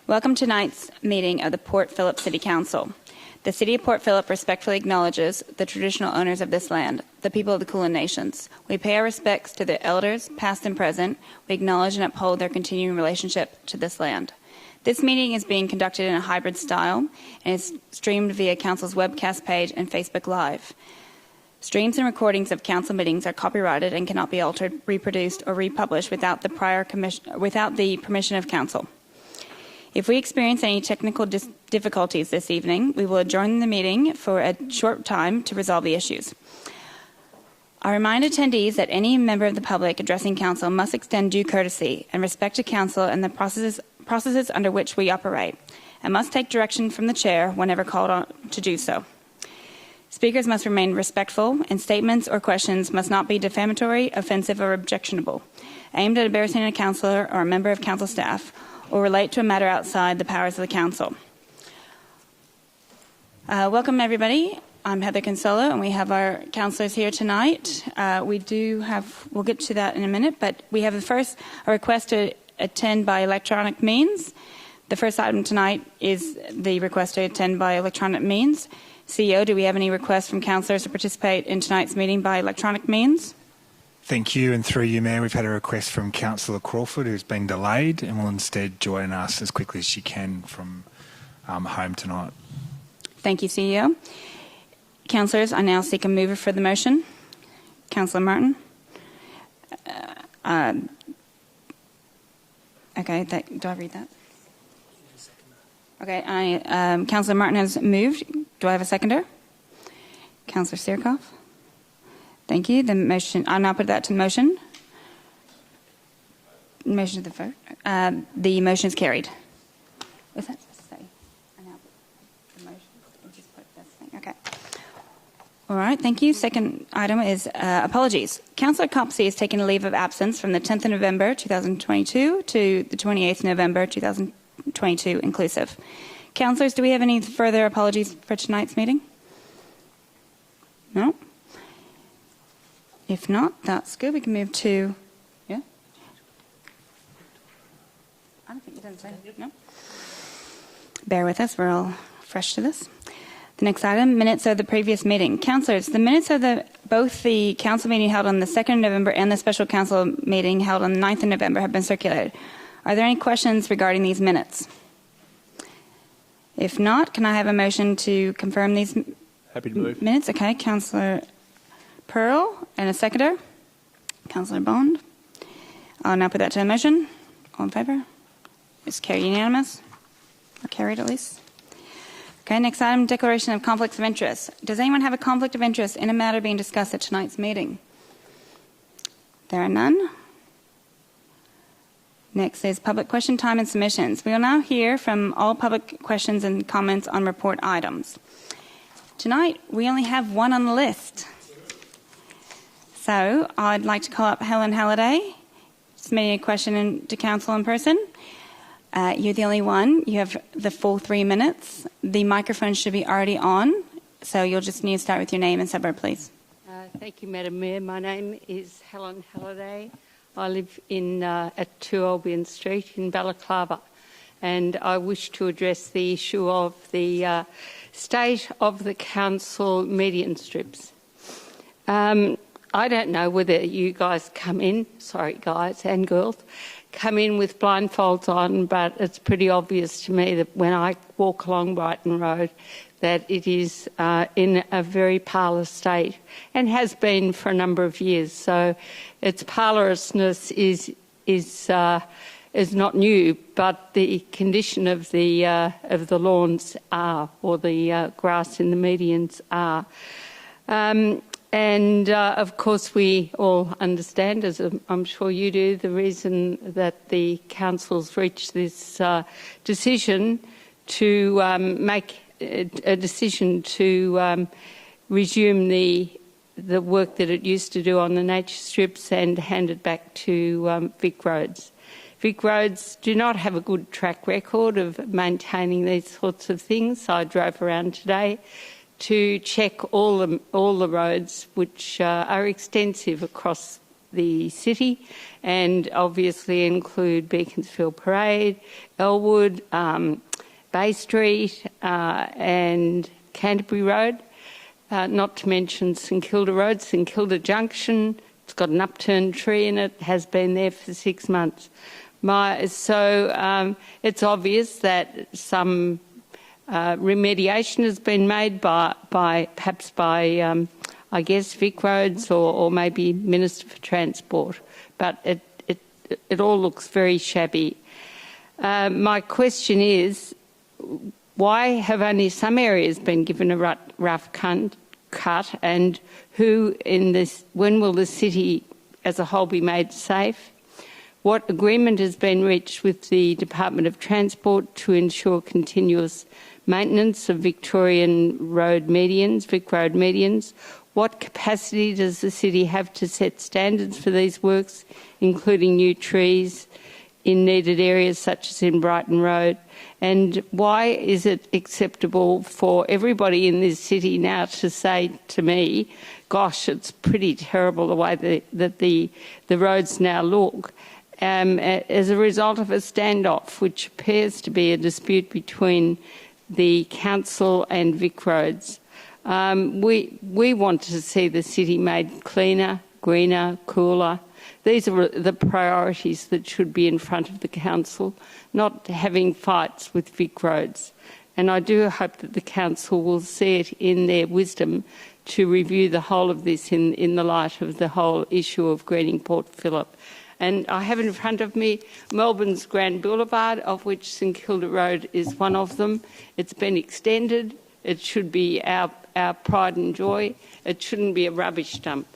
Welcome to tonight's meeting of the Port Phillip City Council. The City of Port Phillip respectfully acknowledges the traditional owners of this land, the people of the Kulin Nations. We pay our respects to their elders, past and present. We acknowledge and uphold their continuing relationship to this land. This meeting is being conducted in a hybrid style and is streamed via Council's webcast page and Facebook Live. Streams and recordings of Council meetings are copyrighted and cannot be altered, reproduced, or republished without the permission of Council. If we experience any technical difficulties this evening, we will adjourn the meeting for a short time to resolve the issues. I remind attendees that any member of the public addressing Council must extend due courtesy and respect to Council and the processes under which we operate, and must take direction from the Chair whenever called on to do so. Speakers must remain respectful, and statements or questions must not be defamatory, offensive, or objectionable, aimed at embarrassing a councillor or a member of Council staff, or relate to a matter outside the powers of the Council. Welcome, everybody. I'm Heather Consolo, and we have our councillors here tonight. We'll get to that in a minute, but we have a request to attend by electronic means. The first item tonight is the request to attend by electronic means. CEO, do we have any requests from councillors to participate in tonight's meeting by electronic means? Thank you, and through you, Mayor, we've had a request from Councillor Crawford, who's been delayed and will instead join us as quickly as she can from home tonight. Thank you, CEO. Councillors, I now seek a mover for the motion. Councillor Martin. Okay, do I read that? Okay, Councillor Martin has moved. Do I have a seconder? Councillor Sirkoff. Thank you. The motion, I'll now put that to the motion. Motion to the vote. The motion is carried. What's that supposed to say? I now put the motion. I'll just put this thing. Okay. All right. Thank you. Second item is apologies. Councillor Copsey has taken a leave of absence from the 10th of November 2022 to the 28th of November 2022 inclusive. Councillors, do we have any further apologies for tonight's meeting? No? If not, that's good. We can move to, yeah? I don't think it doesn't say, no? Bear with us, we're all fresh to this. The next item, minutes of the previous meeting. Councillors, the minutes of both the council meeting held on the 2nd of November and the special council meeting held on the 9th of November have been circulated. Are there any questions regarding these minutes? If not, can I have a motion to confirm these Happy to move. minutes? Okay, Councillor Pearl, and a seconder, Councillor Bond. I'll now put that to the motion. All in favour? It's carried unanimous, or carried at least. Okay, next item, declaration of conflicts of interest. Does anyone have a conflict of interest in a matter being discussed at tonight's meeting? There are none. Next is public question time and submissions. We will now hear from all public questions and comments on report items. Tonight, we only have one on the list. So I'd like to call up Helen Halliday, submitting a question to Council in person. You're the only one. You have the full 3 minutes. The microphone should be already on, so you'll just need to start with your name and suburb, please. Thank you, Madam Mayor. My name is Helen Halliday. I live at 2 Albion Street in Balaclava, and I wish to address the issue of the state of the council median strips. I don't know whether you guys come in, sorry guys and girls, come in with blindfolds on, but it's pretty obvious to me that when I walk along Brighton Road that it is in a very parlour state and has been for a number of years. So its parlourousness is not new, but the condition of the lawns are, or the grass in the medians are. Of course, we all understand, as I'm sure you do, the reason that the council's reached this decision to make a decision to resume the work that it used to do on the nature strips and hand it back to Vic Roads. Vic Roads do not have a good track record of maintaining these sorts of things. I drove around today to check all the roads, which are extensive across the city, and obviously include Beaconsfield Parade, Elwood, Bay Street and Canterbury Road, not to mention St Kilda Road, St Kilda Junction. It's got an upturned tree in it, has been there for 6 months. So it's obvious that some remediation has been made perhaps by I guess Vic Roads or maybe Minister for Transport, but it all looks very shabby. My question is, why have only some areas been given a rough cut, and when will the city as a whole be made safe? What agreement has been reached with the Department of Transport to ensure continuous maintenance of Victorian road medians, Vic Road medians? What capacity does the city have to set standards for these works, including new trees in needed areas such as in Brighton Road? And why is it acceptable for everybody in this city now to say to me, gosh, it's pretty terrible the way that the roads now look, as a result of a standoff which appears to be a dispute between the council and Vic Roads? We want to see the city made cleaner, greener, cooler. These are the priorities that should be in front of the council, not having fights with Vic Roads. And I do hope that the council will see it in their wisdom to review the whole of this in the light of the whole issue of greening Port Phillip. And I have in front of me Melbourne's Grand Boulevard, of which St Kilda Road is one of them. It's been extended. It should be our pride and joy. It shouldn't be a rubbish dump.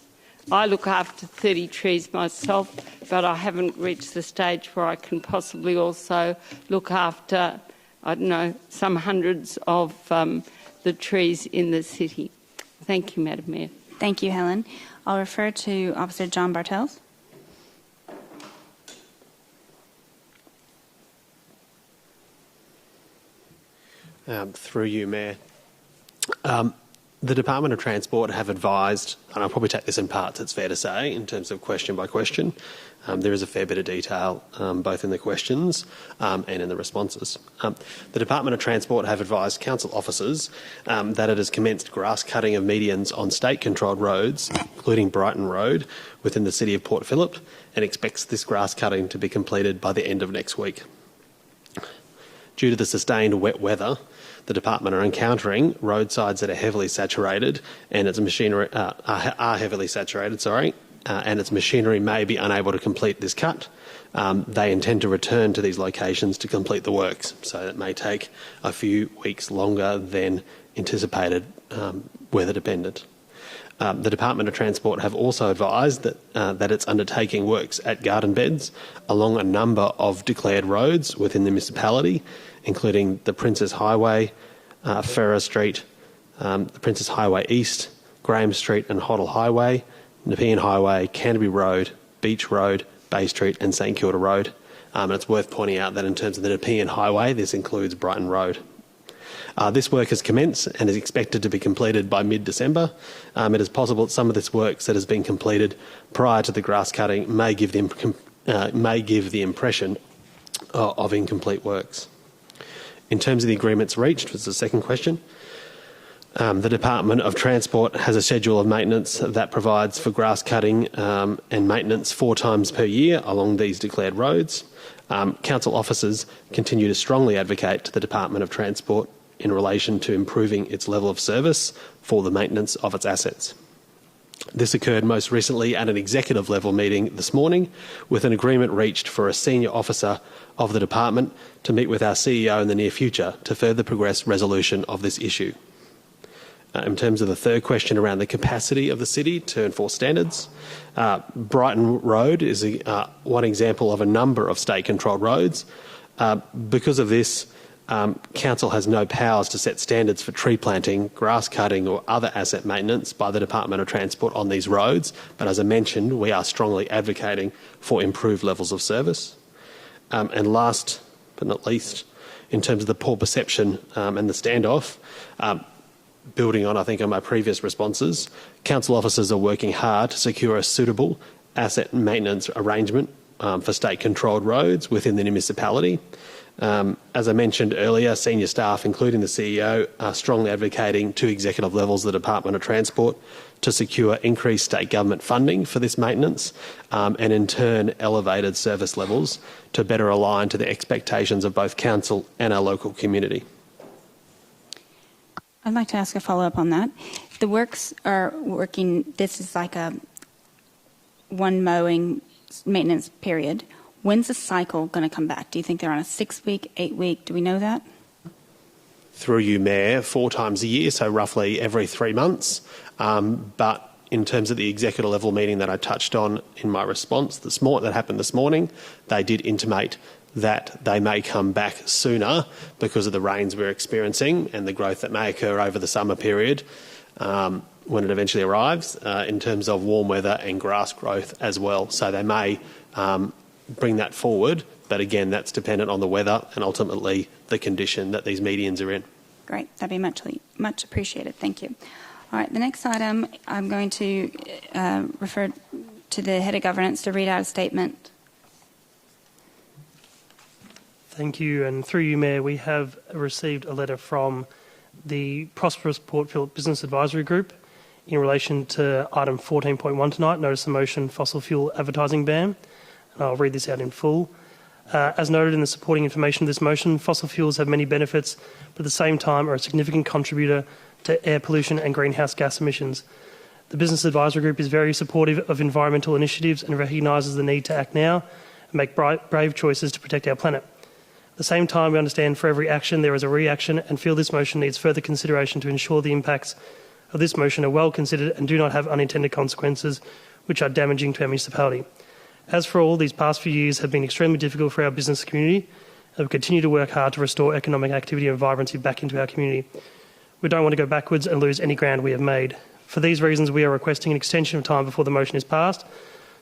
I look after 30 trees myself, but I haven't reached the stage where I can possibly also look after, I don't know, some hundreds of the trees in the city. Thank you, Madam Mayor. Thank you, Helen. I'll refer to Officer John Bartels. Through you, Mayor. The Department of Transport have advised, and I'll probably take this in parts, it's fair to say, in terms of question by question. There is a fair bit of detail both in the questions and in the responses. The Department of Transport have advised council officers that it has commenced grass cutting of medians on state-controlled roads, including Brighton Road, within the city of Port Phillip, and expects this grass cutting to be completed by the end of next week. Due to the sustained wet weather, the department are encountering roadsides that are heavily saturated, and its machinery are heavily saturated. And its machinery may be unable to complete this cut. They intend to return to these locations to complete the works, so it may take a few weeks longer than anticipated, weather dependent. The Department of Transport have also advised that it's undertaking works at garden beds along a number of declared roads within the municipality, including the Princes Highway, Ferrer Street, the Princes Highway East, Graham Street and Hoddle Highway, Nepean Highway, Canterbury Road, Beach Road, Bay Street and St Kilda Road. And it's worth pointing out that in terms of the Nepean Highway, this includes Brighton Road. This work has commenced and is expected to be completed by mid-December. It is possible that some of this work that has been completed prior to the grass cutting may give the impression of incomplete works. In terms of the agreements reached, which is the second question, the Department of Transport has a schedule of maintenance that provides for grass cutting and maintenance 4 times per year along these declared roads. Council officers continue to strongly advocate to the Department of Transport in relation to improving its level of service for the maintenance of its assets. This occurred most recently at an executive level meeting this morning, with an agreement reached for a senior officer of the department to meet with our CEO in the near future to further progress resolution of this issue. In terms of the third question around the capacity of the city to enforce standards, Brighton Road is one example of a number of state-controlled roads. Because of this, Council has no powers to set standards for tree planting, grass cutting or other asset maintenance by the Department of Transport on these roads, but as I mentioned, we are strongly advocating for improved levels of service. And last but not least, in terms of the poor perception and the standoff, building on, I think, on my previous responses, council officers are working hard to secure a suitable asset maintenance arrangement for state-controlled roads within the municipality. As I mentioned earlier, senior staff, including the CEO, are strongly advocating to executive levels of the Department of Transport to secure increased state government funding for this maintenance and in turn elevated service levels to better align to the expectations of both council and our local community. I'd like to ask a follow-up on that. The works are working, this is like a one mowing maintenance period. When's the cycle going to come back? Do you think they're on a 6-week, 8-week? Do we know that? Through you, Mayor, 4 times a year, so roughly every 3 months. But in terms of the executive level meeting that I touched on in my response that happened this morning, they did intimate that they may come back sooner because of the rains we're experiencing and the growth that may occur over the summer period when it eventually arrives in terms of warm weather and grass growth as well. So they may bring that forward, but again, that's dependent on the weather and ultimately the condition that these medians are in. Great, that'd be much appreciated. Thank you. All right, the next item, I'm going to refer to the head of governance to read out a statement. Thank you, and through you, Mayor, we have received a letter from the Prosperous Port Phillip Business Advisory Group in relation to item 14.1 tonight, notice of motion fossil fuel advertising ban. I'll read this out in full. As noted in the supporting information of this motion, fossil fuels have many benefits, but at the same time are a significant contributor to air pollution and greenhouse gas emissions. The Business Advisory Group is very supportive of environmental initiatives and recognises the need to act now and make brave choices to protect our planet. At the same time, we understand for every action there is a reaction and feel this motion needs further consideration to ensure the impacts of this motion are well considered and do not have unintended consequences which are damaging to our municipality. As for all, these past few years have been extremely difficult for our business community and we continue to work hard to restore economic activity and vibrancy back into our community. We don't want to go backwards and lose any ground we have made. For these reasons, we are requesting an extension of time before the motion is passed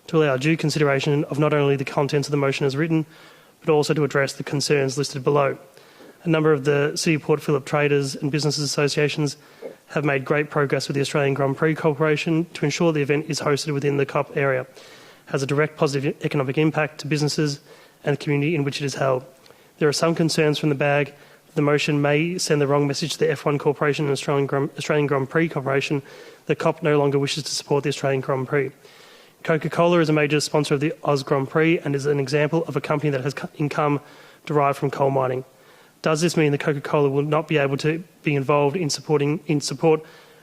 to allow due consideration of not only the contents of the motion as written, but also to address the concerns listed below. A number of the City of Port Phillip traders and businesses associations have made great progress with the Australian Grand Prix Corporation to ensure the event is hosted within the COP area, has a direct positive economic impact to businesses and the community in which it is held. There are some concerns from the bag that the motion may send the wrong message to the F1 Corporation and Australian Grand Prix Corporation that COP no longer wishes to support the Australian Grand Prix. Coca-Cola is a major sponsor of the Oz Grand Prix and is an example of a company that has income derived from coal mining. Does this mean that Coca-Cola will not be able to be involved in support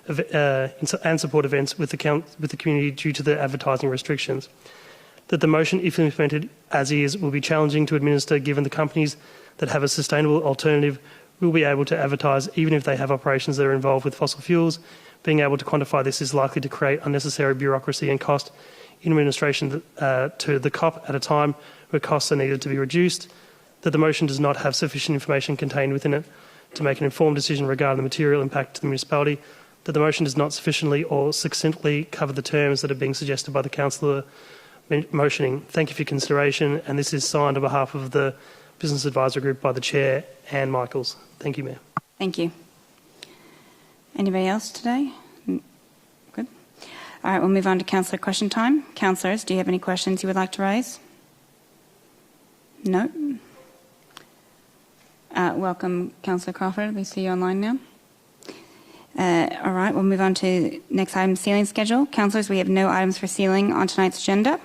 events with the community due to the advertising restrictions? That the motion, if implemented as is, will be challenging to administer given the companies that have a sustainable alternative will be able to advertise even if they have operations that are involved with fossil fuels. Being able to quantify this is likely to create unnecessary bureaucracy and cost in administration to the COP at a time where costs are needed to be reduced. That the motion does not have sufficient information contained within it to make an informed decision regarding the material impact to the municipality. That the motion does not sufficiently or succinctly cover the terms that are being suggested by the councillor motioning. Thank you for your consideration, and this is signed on behalf of the Business Advisory Group by the Chair, Anne Michaels. Thank you, Mayor. Thank you. Anybody else today? Good. All right, we'll move on to councillor question time. Councillors, do you have any questions you would like to raise? No? Welcome, Councillor Crawford. We see you online now. All right, we'll move on to next item, sealing schedule. Councillors, we have no items for sealing on tonight's agenda.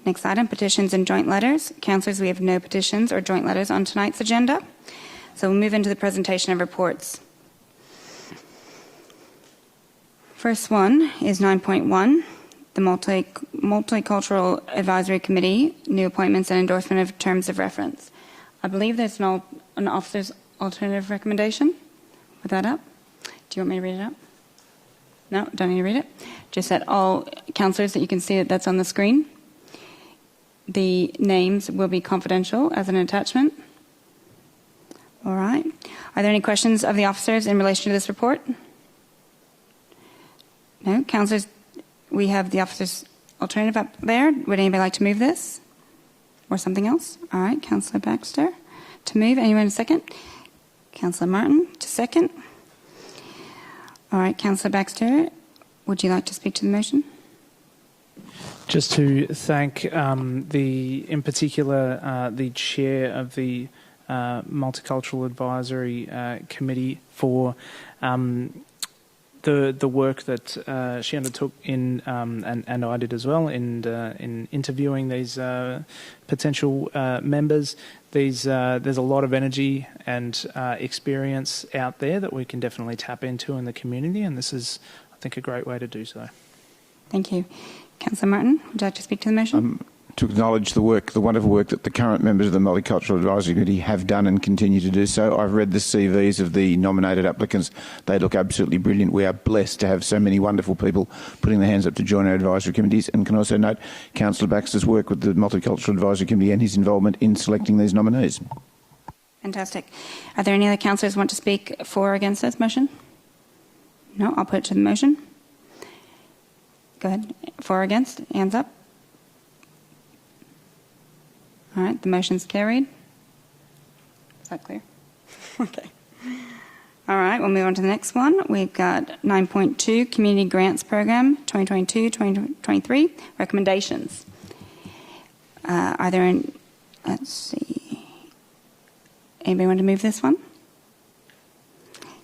Next item, petitions and joint letters. Councillors, we have no petitions or joint letters on tonight's agenda. So we'll move into the presentation of reports. First one is 9.1, the Multicultural Advisory Committee, new appointments and endorsement of terms of reference. I believe there's an officer's alternative recommendation. Put that up. Do you want me to read it up? No, don't need to read it. Just that all councillors that you can see that's on the screen. The names will be confidential as an attachment. All right. Are there any questions of the officers in relation to this report? No. Councillors, we have the officer's alternative up there. Would anybody like to move this? Or something else? All right. Councillor Baxter to move. Anyone in a second? Councillor Martin to second. All right. Councillor Baxter, would you like to speak to the motion? Just to thank in particular the chair of the Multicultural Advisory Committee for the work that she undertook in and I did as well in interviewing these potential members. There's a lot of energy and experience out there that we can definitely tap into in the community, and this is, I think, a great way to do so. Thank you. Councillor Martin, would you like to speak to the motion? To acknowledge the wonderful work that the current members of the Multicultural Advisory Committee have done and continue to do so. I've read the CVs of the nominated applicants. They look absolutely brilliant. We are blessed to have so many wonderful people putting their hands up to join our advisory committees, and can also note Councillor Baxter's work with the Multicultural Advisory Committee and his involvement in selecting these nominees. Fantastic. Are there any other councillors who want to speak for or against this motion? No, I'll put it to the motion. Go ahead. For or against? Hands up. All right, the motion's carried. Is that clear? Okay. All right, we'll move on to the next one. We've got 9.2, Community Grants Program, 2022-2023, recommendations. Are there any, let's see, anybody want to move this one?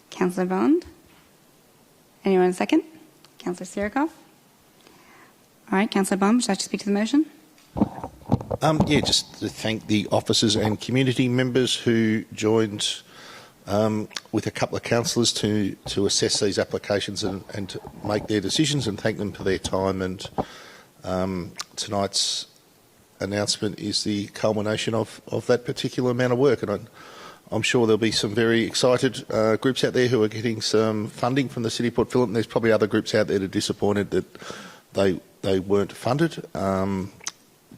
Councillor Bond? Anyone a second? Councillor Sirikoff? All right, Councillor Bond, would you like to speak to the motion? Yeah, just to thank the officers and community members who joined with a couple of councillors to assess these applications and to make their decisions, and thank them for their time. And tonight's announcement is the culmination of that particular amount of work. And I'm sure there'll be some very excited groups out there who are getting some funding from the City of Port Phillip, and there's probably other groups out there that are disappointed that they weren't funded.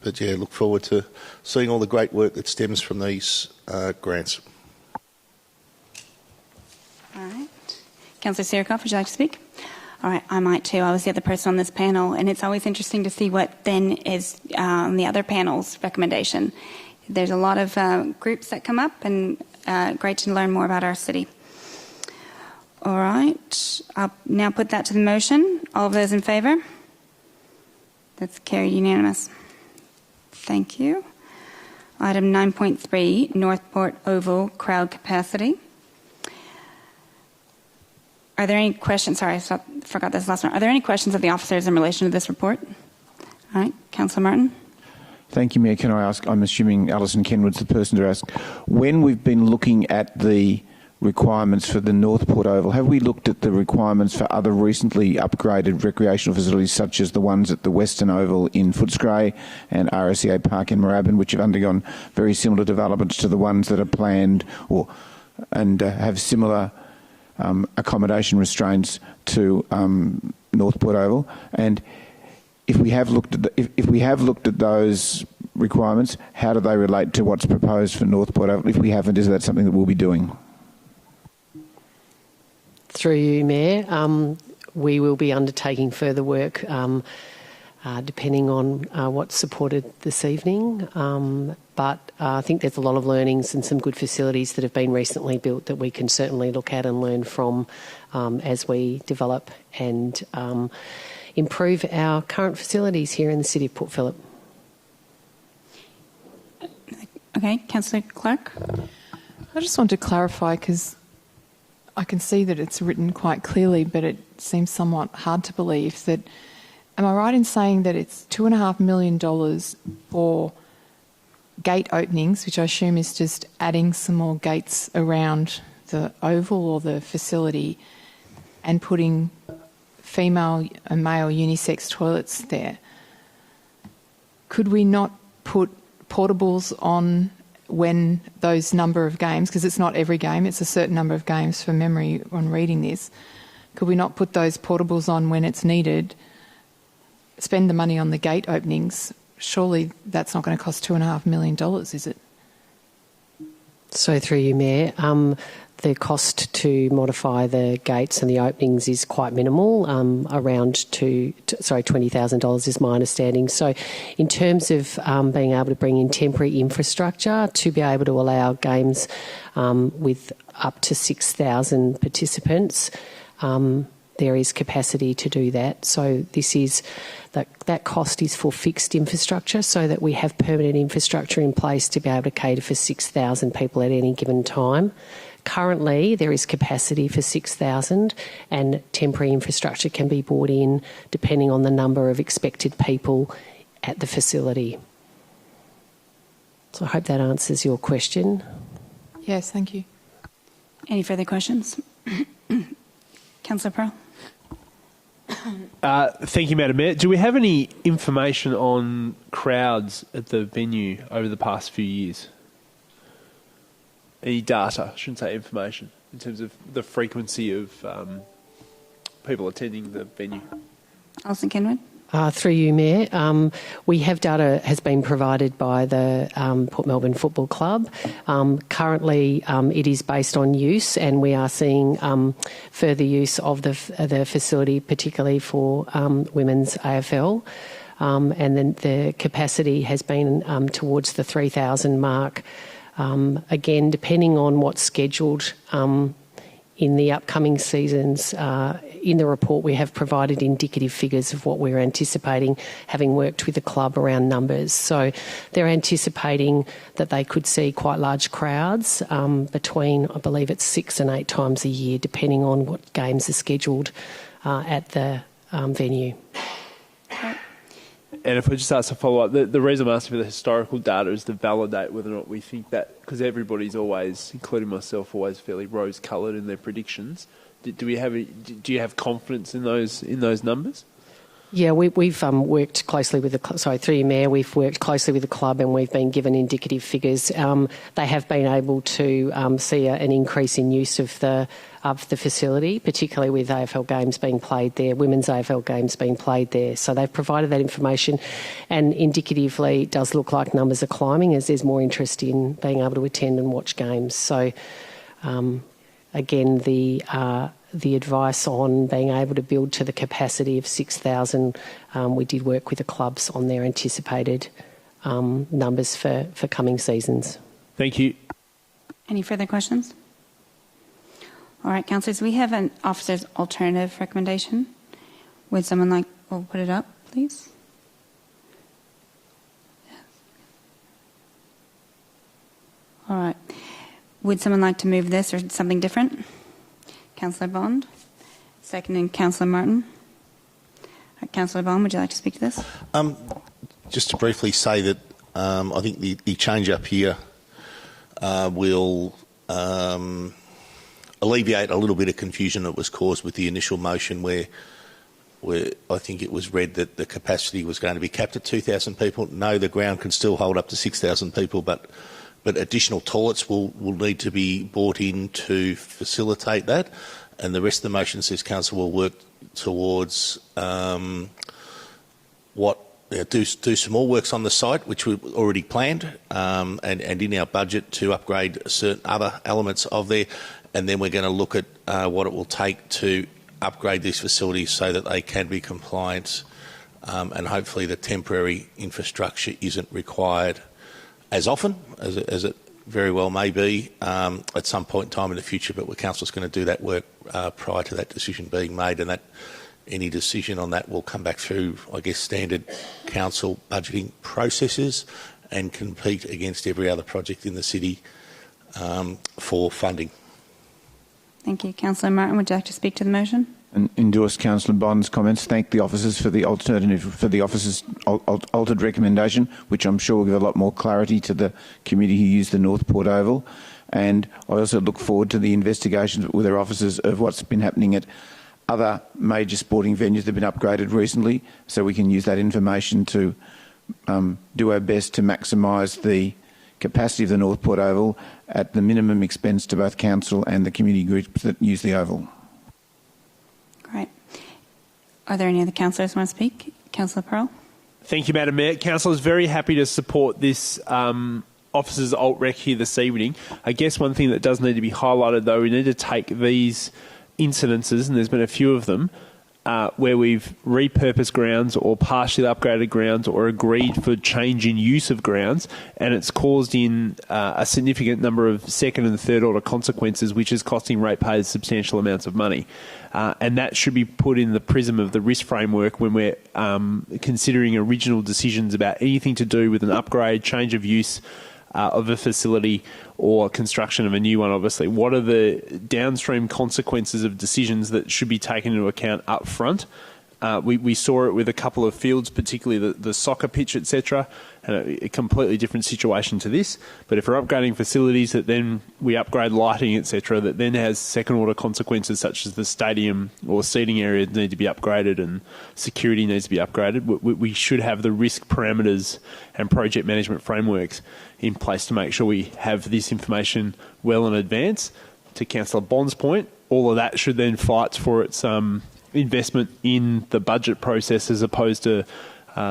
But yeah, look forward to seeing all the great work that stems from these grants. All right. Councillor Sirikoff, would you like to speak? All right, I might too. I was the other person on this panel, and it's always interesting to see what then is the other panel's recommendation. There's a lot of groups that come up, and great to learn more about our city. All right, I'll now put that to the motion. All of those in favour? That's carried unanimous. Thank you. Item 9.3, Northport Oval crowd capacity. Are there any questions? Sorry, I forgot this last one. Are there any questions of the officers in relation to this report? All right, Councillor Martin. Thank you, Mayor. Can I ask, I'm assuming Alison Kenwood's the person to ask, when we've been looking at the requirements for the Northport Oval, have we looked at the requirements for other recently upgraded recreational facilities such as the ones at the Western Oval in Footscray and RSCA Park in Moorabbin, which have undergone very similar developments to the ones that are planned and have similar accommodation restraints to Northport Oval? And if we have looked at those requirements, how do they relate to what's proposed for Northport Oval? If we haven't, is that something that we'll be doing? Through you, Mayor, we will be undertaking further work depending on what's supported this evening. But I think there's a lot of learnings and some good facilities that have been recently built that we can certainly look at and learn from as we develop and improve our current facilities here in the City of Port Phillip. Okay, Councillor Clark. I just want to clarify, because I can see that it's written quite clearly, but it seems somewhat hard to believe that. Am I right in saying that it's $2.5 million for gate openings, which I assume is just adding some more gates around the oval or the facility, and putting female and male unisex toilets there? Could we not put portables on when those number of games, because it's not every game, it's a certain number of games for memory on reading this, could we not put those portables on when it's needed, spend the money on the gate openings? Surely that's not going to cost $2.5 million, is it? So through you, Mayor, the cost to modify the gates and the openings is quite minimal, around $20,000 is my understanding. So in terms of being able to bring in temporary infrastructure to be able to allow games with up to 6,000 participants, there is capacity to do that. So that cost is for fixed infrastructure, so that we have permanent infrastructure in place to be able to cater for 6,000 people at any given time. Currently, there is capacity for 6,000, and temporary infrastructure can be brought in depending on the number of expected people at the facility. So I hope that answers your question. Yes, thank you. Any further questions? Councillor Pearl. Thank you, Madam Mayor. Do we have any information on crowds at the venue over the past few years? Any data, I shouldn't say information, in terms of the frequency of people attending the venue? Alison Kenwood. Through you, Mayor. We have data has been provided by the Port Melbourne Football Club. Currently, it is based on use, and we are seeing further use of the facility, particularly for women's AFL. And then the capacity has been towards the 3,000 mark. Again, depending on what's scheduled in the upcoming seasons, in the report we have provided indicative figures of what we're anticipating, having worked with the club around numbers. So they're anticipating that they could see quite large crowds between, I believe it's 6 and 8 times a year, depending on what games are scheduled at the venue. And if I just ask a follow-up, the reason I'm asking for the historical data is to validate whether or not we think that, because everybody's always, including myself, always fairly rose-coloured in their predictions. Do you have confidence in those numbers? Yeah, we've worked closely with through you, Mayor, we've worked closely with the club, and we've been given indicative figures. They have been able to see an increase in use of the facility, particularly with AFL games being played there, women's AFL games being played there. So they've provided that information, and indicatively it does look like numbers are climbing as there's more interest in being able to attend and watch games. So again, the advice on being able to build to the capacity of 6,000, we did work with the clubs on their anticipated numbers for coming seasons. Thank you. Any further questions? All right, councillors, we have an officer's alternative recommendation. Would someone like, we'll put it up, please. All right. Would someone like to move this or something different? Councillor Bond. Seconding Councillor Martin. Councillor Bond, would you like to speak to this? Just to briefly say that I think the change up here will alleviate a little bit of confusion that was caused with the initial motion where I think it was read that the capacity was going to be capped at 2,000 people. No, the ground can still hold up to 6,000 people, but additional toilets will need to be brought in to facilitate that. And the rest of the motion says council will work towards do some more works on the site, which we've already planned, and in our budget to upgrade certain other elements of there. And then we're going to look at what it will take to upgrade these facilities so that they can be compliant, and hopefully the temporary infrastructure isn't required as often as it very well may be at some point in time in the future. But the council's going to do that work prior to that decision being made, and that any decision on that will come back through, I guess, standard council budgeting processes and compete against every other project in the city for funding. Thank you. Councillor Martin, would you like to speak to the motion? And endorse Councillor Bond's comments. Thank the officers for the officers' altered recommendation, which I'm sure will give a lot more clarity to the committee who used the Northport Oval. And I also look forward to the investigations with their officers of what's been happening at other major sporting venues that have been upgraded recently, so we can use that information to do our best to maximise the capacity of the Northport Oval at the minimum expense to both council and the community groups that use the Oval. Great. Are there any other councillors who want to speak? Councillor Pearl. Thank you, Madam Mayor. Council is very happy to support this officers' alt rec here this evening. I guess one thing that does need to be highlighted, though, we need to take these incidences, and there's been a few of them, where we've repurposed grounds or partially upgraded grounds or agreed for change in use of grounds, and it's caused in a significant number of second and third order consequences, which is costing ratepayers substantial amounts of money. And that should be put in the prism of the risk framework when we're considering original decisions about anything to do with an upgrade, change of use of a facility or construction of a new one, obviously. What are the downstream consequences of decisions that should be taken into account up front? We saw it with a couple of fields, particularly the soccer pitch, etc., and a completely different situation to this. But if we're upgrading facilities that then we upgrade lighting, etc., that then has second-order consequences such as the stadium or seating areas need to be upgraded and security needs to be upgraded, we should have the risk parameters and project management frameworks in place to make sure we have this information well in advance. To Councillor Bond's point, all of that should then fight for its investment in the budget process as opposed to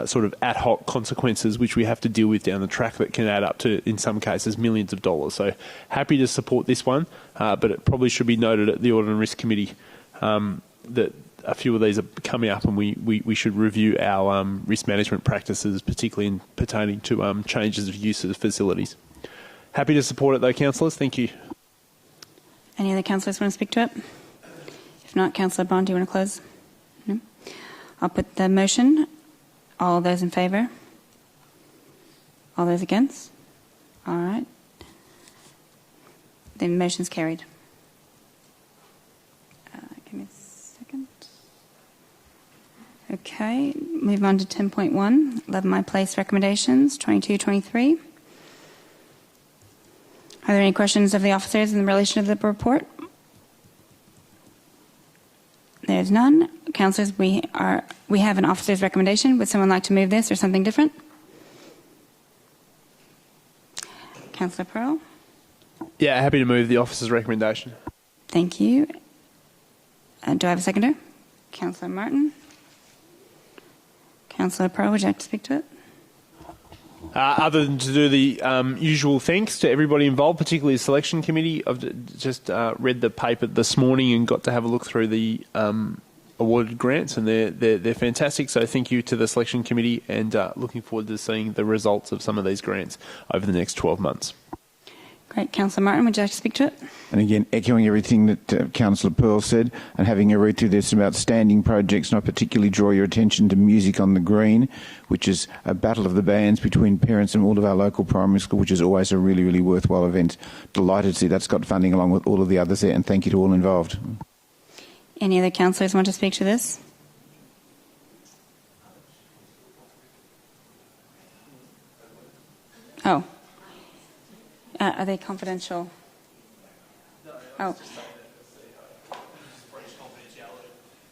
sort of ad hoc consequences which we have to deal with down the track that can add up to, in some cases, millions of dollars. So happy to support this one, but it probably should be noted at the Audit and Risk Committee that a few of these are coming up and we should review our risk management practices, particularly in pertaining to changes of use of facilities. Happy to support it though, councillors. Thank you. Any other councillors want to speak to it? If not, Councillor Bond, do you want to close? No? I'll put the motion. All those in favour? All those against? All right. The motion's carried. Give me a second. Okay, move on to 10.1, Love My Place recommendations, 22-23. Are there any questions of the officers in relation to the report? There's none. Councillors, we have an officer's recommendation. Would someone like to move this or something different? Councillor Pearl? Yeah, happy to move the officer's recommendation. Thank you. Do I have a seconder? Councillor Martin? Councillor Pearl, would you like to speak to it? Other than to do the usual thanks to everybody involved, particularly the selection committee. I've just read the paper this morning and got to have a look through the awarded grants, and they're fantastic. So thank you to the selection committee, and looking forward to seeing the results of some of these grants over the next 12 months. Great. Councillor Martin, would you like to speak to it? And again, echoing everything that Councillor Pearl said, and having a read through, there's some outstanding projects, and I particularly draw your attention to Music on the Green, which is a battle of the bands between parents and all of our local primary school, which is always a really, really worthwhile event. Delighted to see that's got funding along with all of the others there, and thank you to all involved. Any other councillors want to speak to this? Oh. Are they confidential? Oh.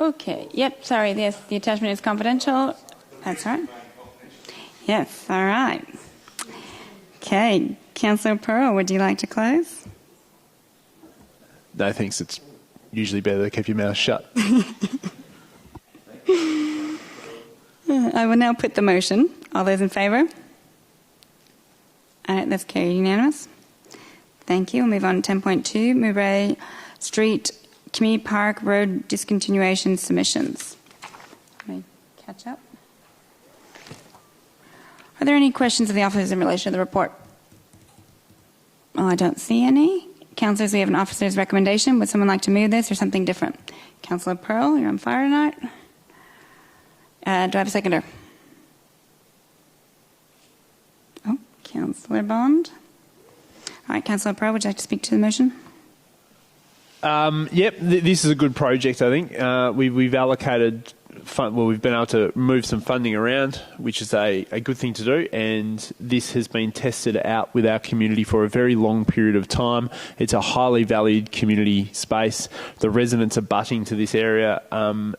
Okay. Yep. Sorry. Yes, the attachment is confidential. That's right. Yes. All right. Okay. Councillor Pearl, would you like to close? No, thanks. It's usually better to keep your mouth shut. I will now put the motion. All those in favour? All right. That's carried unanimous. Thank you. We'll move on to 10.2, Moubray Street Community Park Road Discontinuation Submissions. Let me catch up. Are there any questions of the officers in relation to the report? Oh, I don't see any. Councillors, we have an officer's recommendation. Would someone like to move this or something different? Councillor Pearl, you're on fire tonight. Do I have a seconder? Oh, Councillor Bond. All right, Councillor Pearl, would you like to speak to the motion? Yep, this is a good project, I think. We've allocated we've been able to move some funding around, which is a good thing to do, and this has been tested out with our community for a very long period of time. It's a highly valued community space. The residents abutting to this area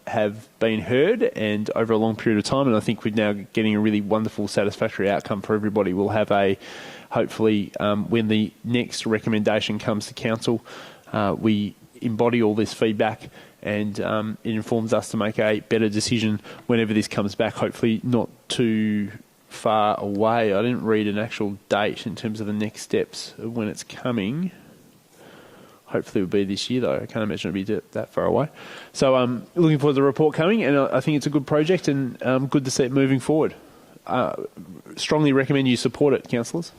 have been heard, and over a long period of time, and I think we're now getting a really wonderful, satisfactory outcome for everybody. We'll have hopefully, when the next recommendation comes to council, we embody all this feedback, and it informs us to make a better decision whenever this comes back, hopefully not too far away. I didn't read an actual date in terms of the next steps of when it's coming. hopefully will be this year, though. I can't imagine it'll be that far away. So looking forward to the report coming, and I think it's a good project and good to see it moving forward. Strongly recommend you support it, councillors.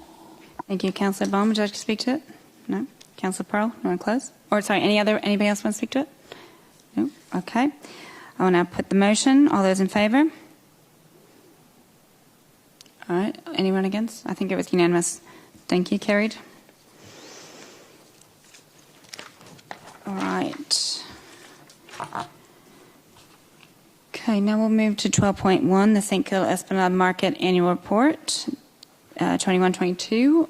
Thank you. Councillor Bond, would you like to speak to it? No? Councillor Pearl, you want to close? Or, sorry, anybody else want to speak to it? No? Okay. I will now put the motion. All those in favour? All right. Anyone against? I think it was unanimous. Thank you. Carried. All right. Okay, now we'll move to 12.1, the St Kilda Esplanade Market Annual Report, 21-22.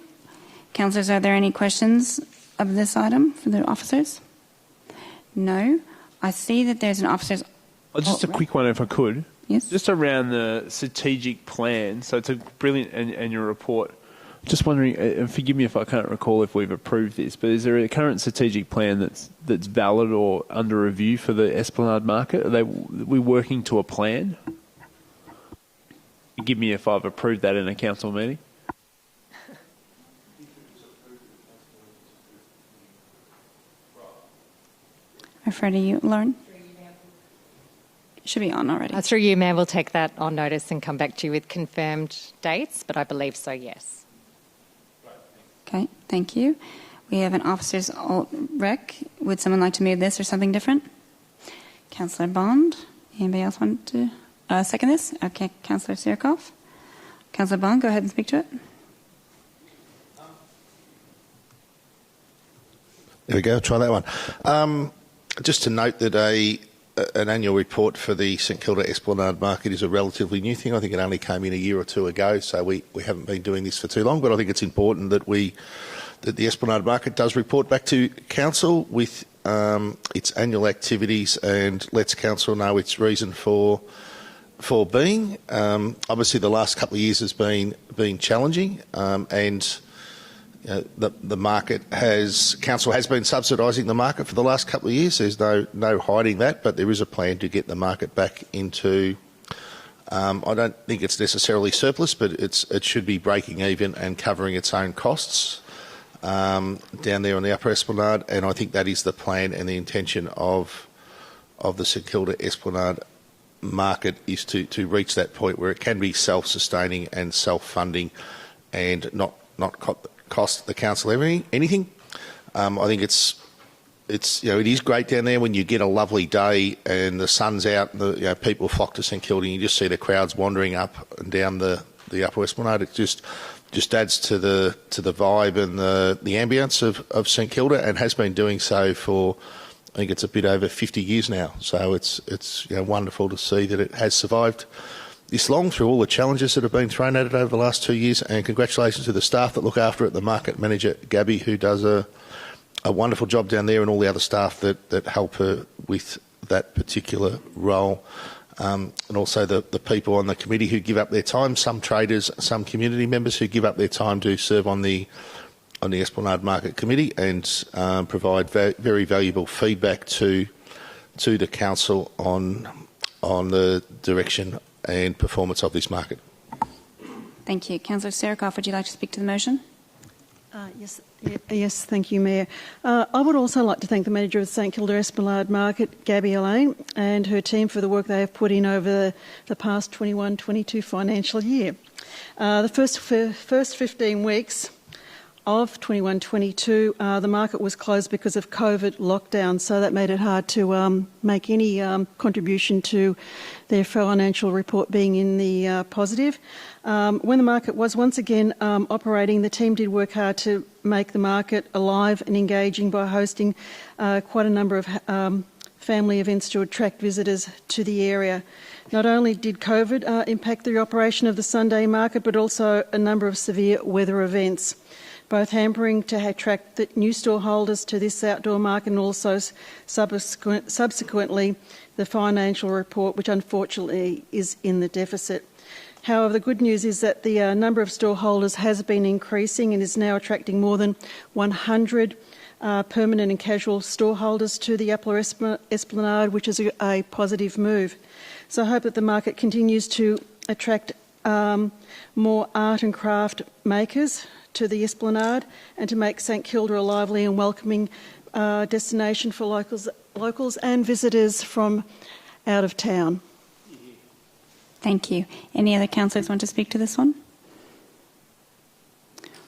Councillors, are there any questions of this item for the officers? No. I see that there's an officer's... Just a quick one, if I could. Yes. Just around the strategic plan. So it's a brilliant annual report. Just wondering, and forgive me if I can't recall if we've approved this, but is there a current strategic plan that's valid or under review for the Esplanade Market? Are we working to a plan? Forgive me if I've approved that in a council meeting. I refer to you, Lauren. Should be on already. Through you, Mayor, we'll take that on notice and come back to you with confirmed dates, but I believe so, yes. Okay, thank you. We have an officer's rec. Would someone like to move this or something different? Councillor Bond. Anybody else want to second this? Okay, Councillor Sirkoff. Councillor Bond, go ahead and speak to it. There we go, try that one. Just to note that an annual report for the St Kilda Esplanade Market is a relatively new thing. I think it only came in a year or two ago, so we haven't been doing this for too long, but I think it's important that that the Esplanade Market does report back to Council with its annual activities and lets Council know its reason for being. Obviously, the last couple of years has been challenging, and the market Council has been subsidising the market for the last couple of years. There's no hiding that, but there is a plan to get the market back into. I don't think it's necessarily surplus, but it should be breaking even and covering its own costs down there on the Upper Esplanade, and I think that is the plan and the intention of the St Kilda Esplanade market is to reach that point where it can be self-sustaining and self-funding, and not cost the council anything. I think it is great down there when you get a lovely day and the sun's out and people flock to St Kilda and you just see the crowds wandering up and down the Upper Esplanade. It just adds to the vibe and the ambience of St Kilda, and has been doing so for, I think it's a bit over 50 years now. So it's wonderful to see that it has survived this long through all the challenges that have been thrown at it over the last 2 years, and congratulations to the staff that look after it, the market manager Gabby, who does a wonderful job down there, and all the other staff that help her with that particular role, and also the people on the committee who give up their time, some traders, some community members who give up their time to serve on the Esplanade Market Committee and provide very valuable feedback to the council on the direction and performance of this market. Thank you. Councillor Sirkoff, would you like to speak to the motion? Yes, thank you, Mayor. I would also like to thank the manager of the St Kilda Esplanade Market, Gabby Elaine, and her team for the work they have put in over the past 21-22 financial year. The first 15 weeks of 21-22, the market was closed because of COVID lockdown, so that made it hard to make any contribution to their financial report being in the positive. When the market was once again operating, the team did work hard to make the market alive and engaging by hosting quite a number of family events to attract visitors to the area. Not only did COVID impact the operation of the Sunday market, but also a number of severe weather events, both hampering to attract the new store holders to this outdoor market, and also subsequently the financial report, which unfortunately is in the deficit. However, the good news is that the number of store holders has been increasing and is now attracting more than 100 permanent and casual store holders to the Upper Esplanade, which is a positive move. So I hope that the market continues to attract more art and craft makers to the Esplanade and to make St Kilda a lively and welcoming destination for locals and visitors from out of town. Thank you. Any other councillors want to speak to this one?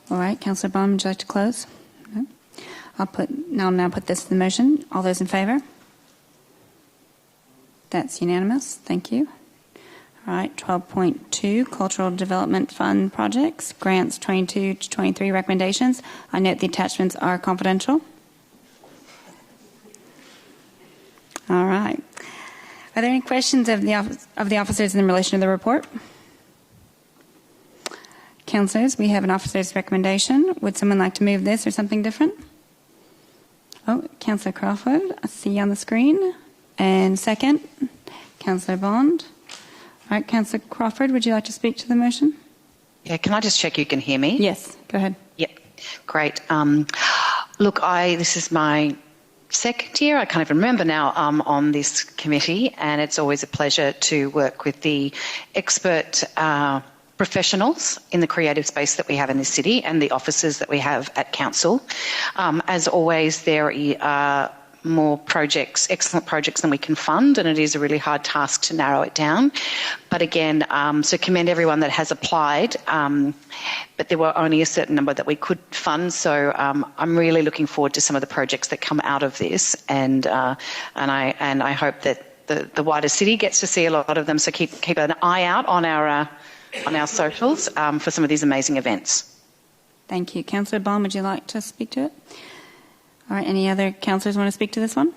All right, Councillor Bond, would you like to close? No? I'll now put this to the motion. All those in favour? That's unanimous. Thank you. All right, 12.2, Cultural Development Fund projects, grants 22 to 23 recommendations. I note the attachments are confidential. All right. Are there any questions of the officers in relation to the report? Councillors, we have an officer's recommendation. Would someone like to move this or something different? Oh, Councillor Crawford, I see you on the screen. And second, Councillor Bond. All right, Councillor Crawford, would you like to speak to the motion? Yeah, can I just check you can hear me? Yes, go ahead. Yep, great. Look, this is my second year, I can't even remember now, on this committee, and it's always a pleasure to work with the expert professionals in the creative space that we have in this city and the officers that we have at council. As always, there are more projects, excellent projects than we can fund, and it is a really hard task to narrow it down. But again, so commend everyone that has applied, but there were only a certain number that we could fund. So I'm really looking forward to some of the projects that come out of this, and I hope that the wider city gets to see a lot of them. So keep an eye out on our socials for some of these amazing events. Thank you. Councillor Bond, would you like to speak to it? All right, any other councillors want to speak to this one?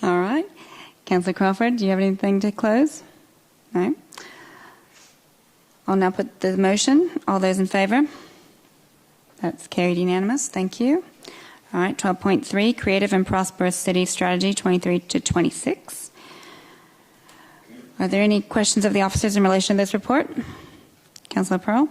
All right. Councillor Crawford, do you have anything to close? No. I'll now put the motion. All those in favour? That's carried unanimous. Thank you. All right, 12.3, Creative and Prosperous City Strategy 23 to 26. Are there any questions of the officers in relation to this report? Councillor Pearl?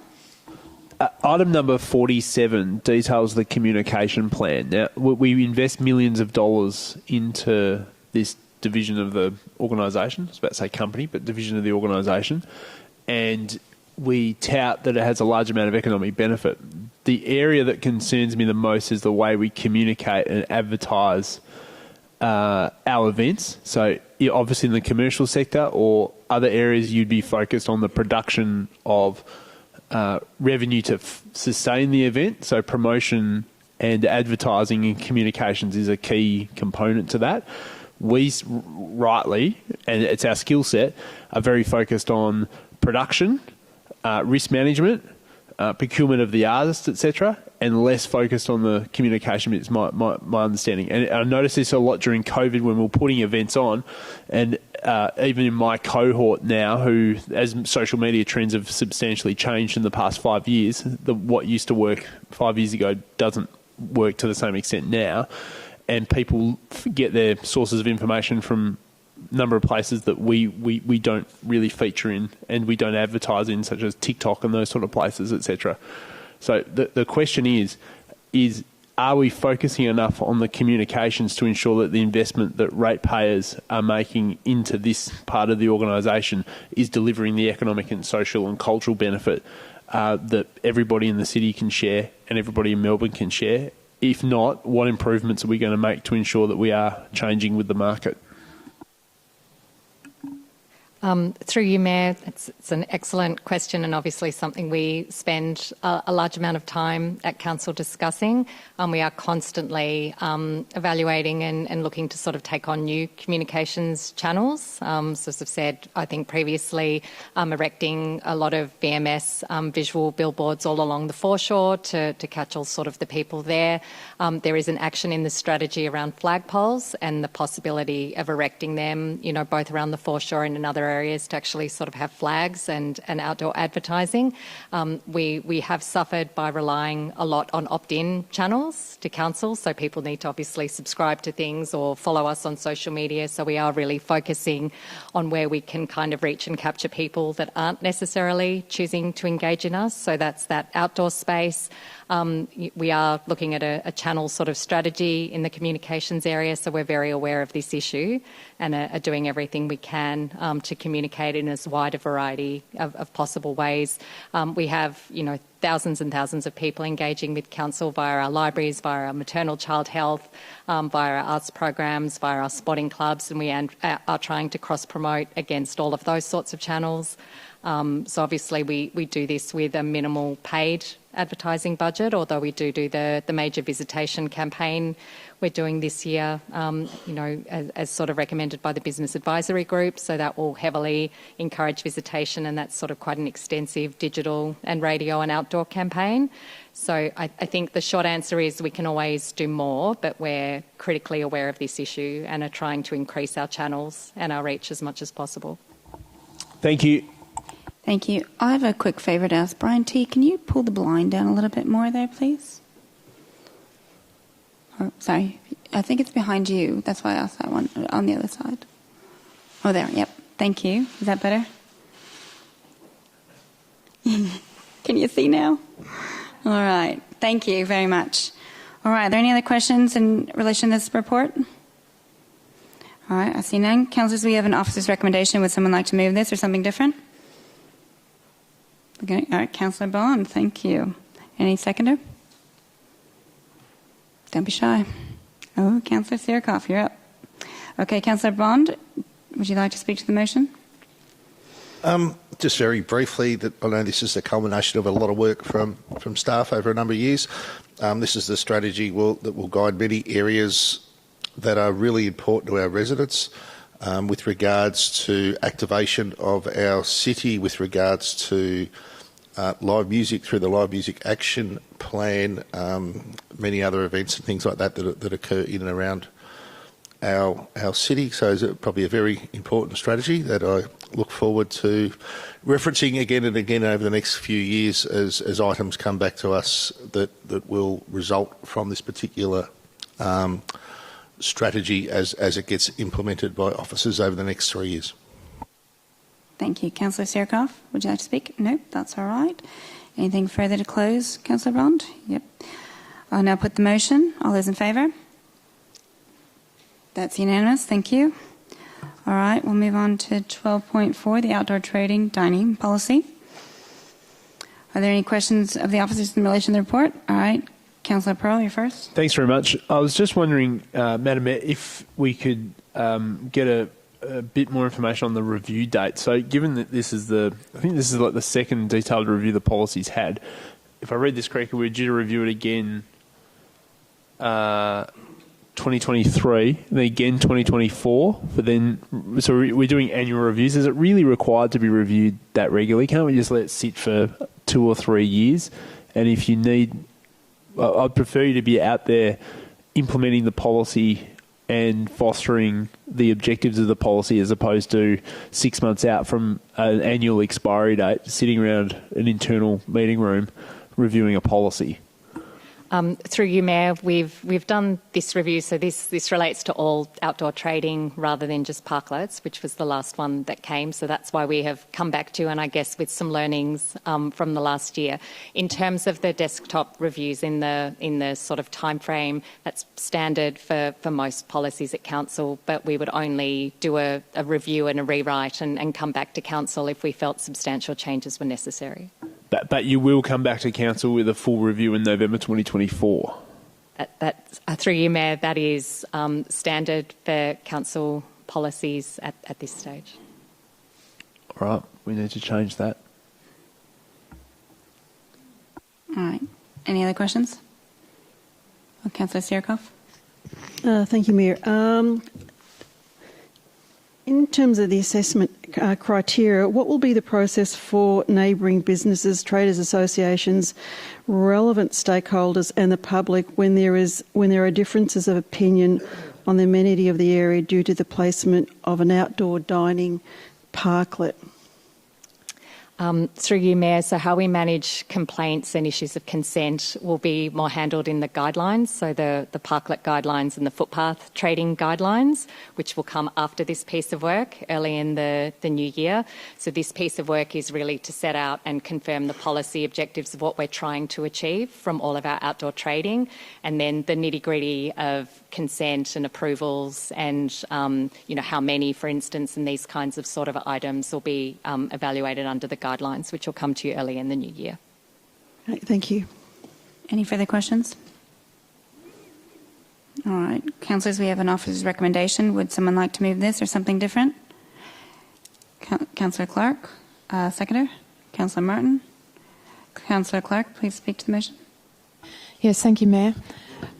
Item number 47 details the communication plan. Now, we invest millions of dollars into this division of the organisation. I was about to say company, but division of the organisation. And we tout that it has a large amount of economic benefit. The area that concerns me the most is the way we communicate and advertise our events. So obviously in the commercial sector or other areas, you'd be focused on the production of revenue to sustain the event. So promotion and advertising and communications is a key component to that. We rightly, and it's our skill set, are very focused on production, risk management, procurement of the artists, etc., and less focused on the communication. It's my understanding. And I noticed this a lot during COVID when we were putting events on, and even in my cohort now, who, as social media trends have substantially changed in the past 5 years, what used to work 5 years ago doesn't work to the same extent now, and people get their sources of information from a number of places that we don't really feature in and we don't advertise in, such as TikTok and those sort of places, etc. So the question is are we focusing enough on the communications to ensure that the investment that ratepayers are making into this part of the organisation is delivering the economic and social and cultural benefit that everybody in the city can share and everybody in Melbourne can share? If not, what improvements are we going to make to ensure that we are changing with the market? Through you, Mayor, it's an excellent question and obviously something we spend a large amount of time at Council discussing. We are constantly evaluating and looking to sort of take on new communications channels. So as I've said, I think previously, erecting a lot of VMS visual billboards all along the foreshore to catch all sort of the people there. There is an action in the strategy around flagpoles and the possibility of erecting them, both around the foreshore and in other areas to actually sort of have flags and outdoor advertising. We have suffered by relying a lot on opt-in channels to council, so people need to obviously subscribe to things or follow us on social media. So we are really focusing on where we can kind of reach and capture people that aren't necessarily choosing to engage in us. So that's that outdoor space. We are looking at a channel sort of strategy in the communications area, so we're very aware of this issue and are doing everything we can to communicate in as wide a variety of possible ways. We have, thousands and thousands of people engaging with council via our libraries, via our maternal child health, via our arts programs, via our sporting clubs, and we are trying to cross-promote against all of those sorts of channels. So obviously we do this with a minimal paid advertising budget, although we do the major visitation campaign we're doing this year, as sort of recommended by the Business Advisory Group. So that will heavily encourage visitation, and that's sort of quite an extensive digital and radio and outdoor campaign. So I think the short answer is we can always do more, but we're critically aware of this issue and are trying to increase our channels and our reach as much as possible. Thank you. Thank you. I have a quick favour to ask. Brian T., can you pull the blind down a little bit more there, please? Or, sorry, I think it's behind you. That's why I asked that one, on the other side. Oh, there, yep. Thank you. Is that better? Can you see now? All right. Thank you very much. All right. Are there any other questions in relation to this report? All right. I see none. Councillors, we have an officer's recommendation. Would someone like to move this or something different? Okay. All right. Councillor Bond, thank you. Any seconder? Don't be shy. Oh, Councillor Sirikoff, you're up. Okay. Councillor Bond, would you like to speak to the motion? Just very briefly, that I know this is the culmination of a lot of work from staff over a number of years. This is the strategy that will guide many areas that are really important to our residents with regards to activation of our city, with regards to live music through the Live Music Action Plan, many other events and things like that occur in and around our city. So it's probably a very important strategy that I look forward to referencing again and again over the next few years as items come back to us that will result from this particular strategy as it gets implemented by officers over the next 3 years. Thank you. Councillor Sirikoff, would you like to speak? No, that's all right. Anything further to close, Councillor Bond? Yep. I'll now put the motion. All those in favour? That's unanimous. Thank you. All right, we'll move on to 12.4, the outdoor trading dining policy. Are there any questions of the officers in relation to the report? All right. Councillor Pearl, you're first. Thanks very much. I was just wondering, Madam Mayor, if we could get a bit more information on the review date. So given that I think this is like the second detailed review the policy's had. If I read this correctly, we're due to review it again 2023, then again 2024, so we're doing annual reviews. Is it really required to be reviewed that regularly? Can't we just let it sit for 2 or 3 years? And if you need, I'd prefer you to be out there implementing the policy and fostering the objectives of the policy as opposed to 6 months out from an annual expiry date, sitting around an internal meeting room reviewing a policy. Through you, Mayor, we've done this review, so this relates to all outdoor trading rather than just parklets, which was the last one that came. So that's why we have come back to, and I guess with some learnings from the last year. In terms of the desktop reviews in the sort of time frame, that's standard for most policies at council, but we would only do a review and a rewrite and come back to council if we felt substantial changes were necessary. But you will come back to council with a full review in November 2024? That's through you, Mayor, that is standard for council policies at this stage. All right, we need to change that. All right. Any other questions? Oh, Councillor Sirikoff. Thank you, Mayor. In terms of the assessment criteria, what will be the process for neighbouring businesses, traders associations, relevant stakeholders and the public when there are differences of opinion on the amenity of the area due to the placement of an outdoor dining parklet? Through you, Mayor, so how we manage complaints and issues of consent will be more handled in the guidelines, so the parklet guidelines and the footpath trading guidelines, which will come after this piece of work early in the new year. So this piece of work is really to set out and confirm the policy objectives of what we're trying to achieve from all of our outdoor trading, and then the nitty-gritty of consent and approvals and, how many, for instance, and these kinds of sort of items will be evaluated under the guidelines, which will come to you early in the new year. Right, thank you. Any further questions? All right. Councillors, we have an officer's recommendation. Would someone like to move this or something different? Councillor Clark, seconder. Councillor Martin. Councillor Clark, please speak to the motion. Yes, thank you, Mayor.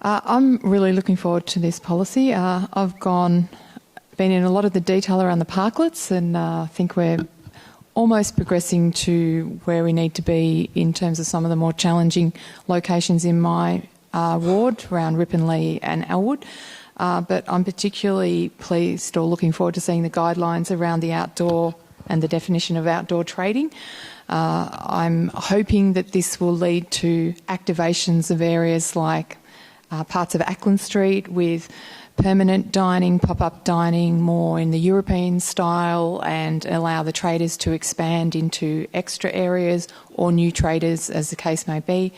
I'm really looking forward to this policy. I've been in a lot of the detail around the parklets, and I think we're almost progressing to where we need to be in terms of some of the more challenging locations in my ward around Ripponlea and Elwood. But I'm particularly pleased or looking forward to seeing the guidelines around the outdoor and the definition of outdoor trading. I'm hoping that this will lead to activations of areas like parts of Ackland Street with permanent dining, pop-up dining, more in the European style, and allow the traders to expand into extra areas or new traders, as the case may be.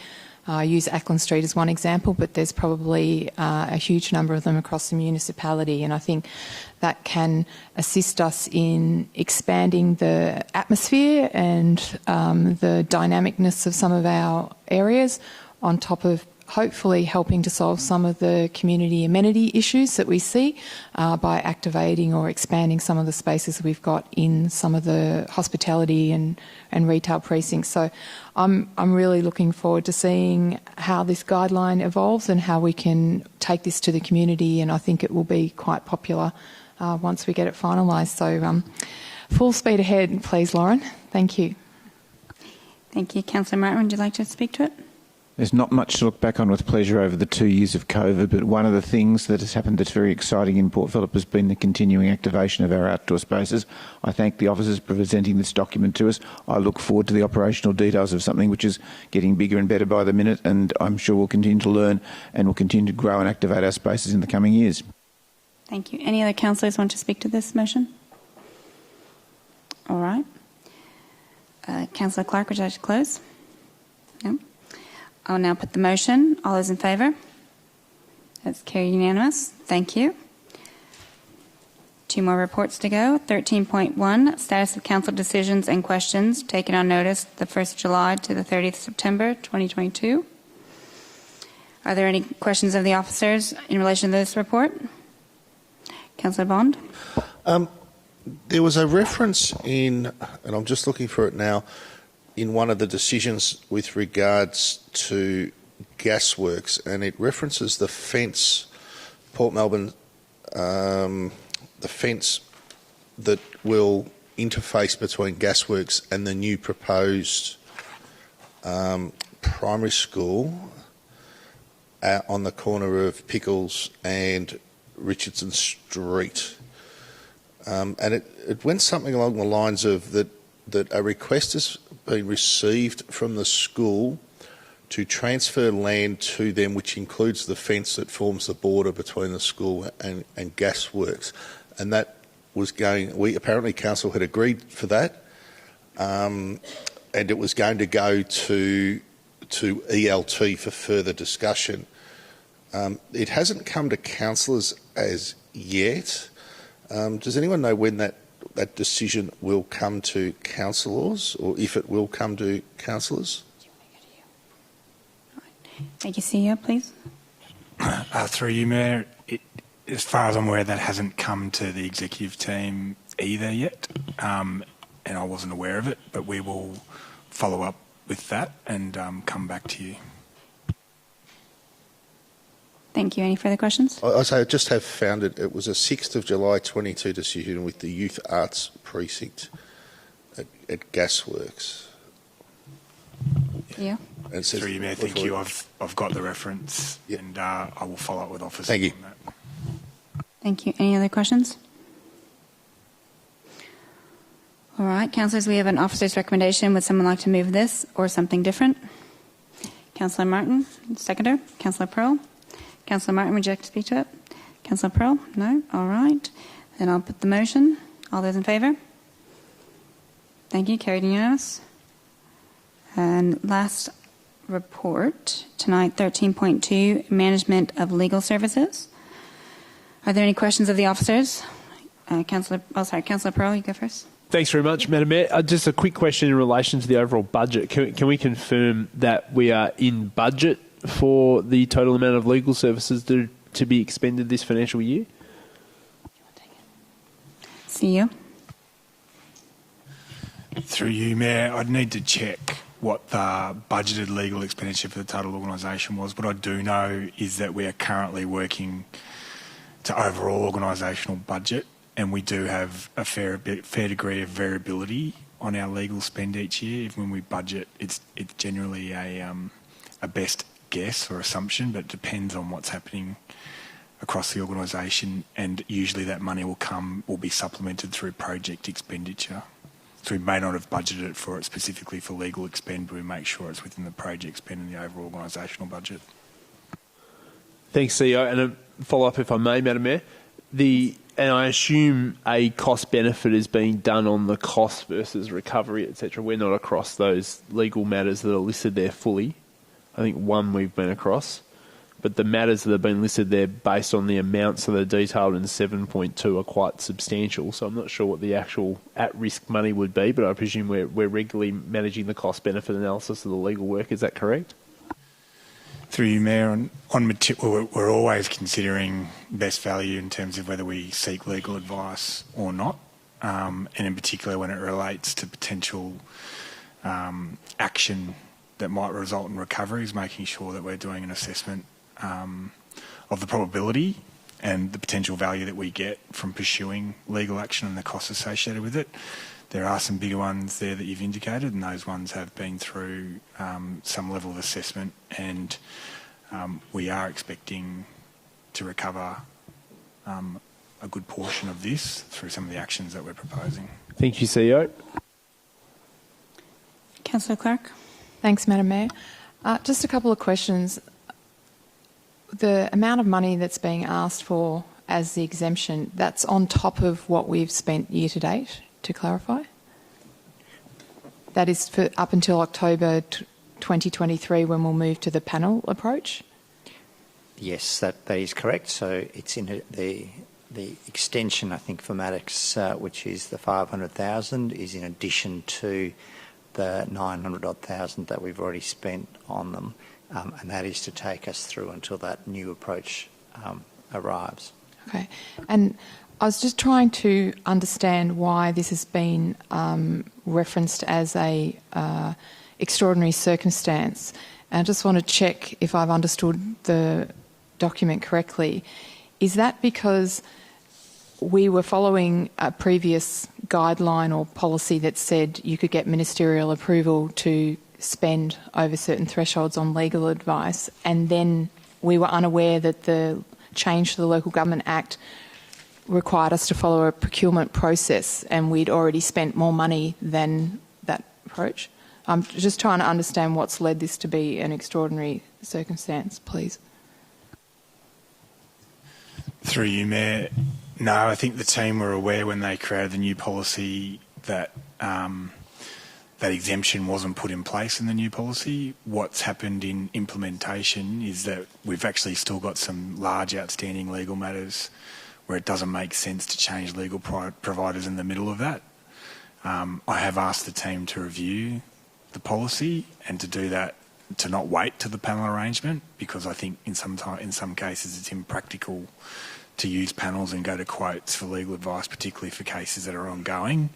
I use Ackland Street as one example, but there's probably a huge number of them across the municipality, and I think that can assist us in expanding the atmosphere and the dynamicness of some of our areas, on top of hopefully helping to solve some of the community amenity issues that we see by activating or expanding some of the spaces we've got in some of the hospitality and retail precincts. So I'm really looking forward to seeing how this guideline evolves and how we can take this to the community, and I think it will be quite popular once we get it finalised. So full speed ahead, please, Lauren. Thank you. Thank you. Councillor Martin, would you like to speak to it? There's not much to look back on with pleasure over the 2 years of COVID, but one of the things that has happened that's very exciting in Port Phillip has been the continuing activation of our outdoor spaces. I thank the officers for presenting this document to us. I look forward to the operational details of something which is getting bigger and better by the minute, and I'm sure we'll continue to learn and we'll continue to grow and activate our spaces in the coming years. Thank you. Any other councillors want to speak to this motion? All right. Councillor Clark, would you like to close? No. I'll now put the motion. All those in favour? That's carried unanimous. Thank you. 2 more reports to go. 13.1, status of council decisions and questions taken on notice the 1st of July to the 30th of September 2022. Are there any questions of the officers in relation to this report? Councillor Bond? There was a reference in, and I'm just looking for it now, in one of the decisions with regards to gasworks, and it references the fence, Port Melbourne, the fence that will interface between gasworks and the new proposed primary school on the corner of Pickles and Richardson Street. And it went something along the lines of that a request has been received from the school to transfer land to them, which includes the fence that forms the border between the school and gasworks. And that was apparently council had agreed for that, and it was going to go to ELT for further discussion. It hasn't come to councillors as yet. Does anyone know when that decision will come to councillors, or if it will come to councillors? Thank you, CEO, please. Through you, Mayor, as far as I'm aware, that hasn't come to the executive team either yet, and I wasn't aware of it, but we will follow up with that and come back to you. Thank you. Any further questions? I just have found it. It was a 6th of July 22 decision with the Youth Arts Precinct at Gasworks. Yeah. And Through you, Mayor, thank you. I've got the reference, and I will follow up with officers. Thank you. On that. Thank you. Any other questions? All right, councillors, we have an officer's recommendation. Would someone like to move this or something different? Councillor Martin, seconder. Councillor Pearl. Councillor Martin, would you like to speak to it? Councillor Pearl? No? All right. Then I'll put the motion. All those in favour? Thank you. Carried unanimous. And last report tonight, 13.2, management of legal services. Are there any questions of the officers? Councillor Pearl, you go first. Thanks very much, Madam Mayor. Just a quick question in relation to the overall budget. Can we confirm that we are in budget for the total amount of legal services to be expended this financial year? See you. Through you, Mayor, I'd need to check what the budgeted legal expenditure for the total organisation was. What I do know is that we are currently working to overall organisational budget, and we do have a fair degree of variability on our legal spend each year. Even when we budget, it's generally a best guess or assumption, but it depends on what's happening across the organisation, and usually that money will be supplemented through project expenditure. So we may not have budgeted for it specifically for legal expend, but we make sure it's within the project spend and the overall organisational budget. Thanks, CEO. And a follow-up, if I may, Madam Mayor. And I assume a cost benefit is being done on the cost versus recovery, etc. We're not across those legal matters that are listed there fully. I think one we've been across. But the matters that have been listed there based on the amounts that are detailed in 7.2 are quite substantial. So I'm not sure what the actual at-risk money would be, but I presume we're regularly managing the cost-benefit analysis of the legal work. Is that correct? Through you, Mayor, we're always considering best value in terms of whether we seek legal advice or not, and in particular when it relates to potential action that might result in recoveries, making sure that we're doing an assessment of the probability and the potential value that we get from pursuing legal action and the costs associated with it. There are some bigger ones there that you've indicated, and those ones have been through some level of assessment, and we are expecting to recover a good portion of this through some of the actions that we're proposing. Thank you, CEO. Councillor Clark. Thanks, Madam Mayor. Just a couple of questions. The amount of money that's being asked for as the exemption, that's on top of what we've spent year to date, to clarify? That is for up until October 2023 when we'll move to the panel approach? Yes, that is correct. So it's in the extension, I think, for Maddox, which is the 500,000, is in addition to the 900,000 that we've already spent on them, and that is to take us through until that new approach arrives. Okay, and I was just trying to understand why this has been referenced as a extraordinary circumstance, and I just want to check if I've understood the document correctly. Is that because we were following a previous guideline or policy that said you could get ministerial approval to spend over certain thresholds on legal advice, and then we were unaware that the change to the Local Government Act required us to follow a procurement process and we'd already spent more money than that approach? I'm just trying to understand what's led this to be an extraordinary circumstance, please. Through you, Mayor. No, I think the team were aware when they created the new policy that that exemption wasn't put in place in the new policy. What's happened in implementation is that we've actually still got some large outstanding legal matters where it doesn't make sense to change legal providers in the middle of that. I have asked the team to review the policy and to do that, to not wait to the panel arrangement, because I think in some cases it's impractical to use panels and go to quotes for legal advice, particularly for cases that are ongoing,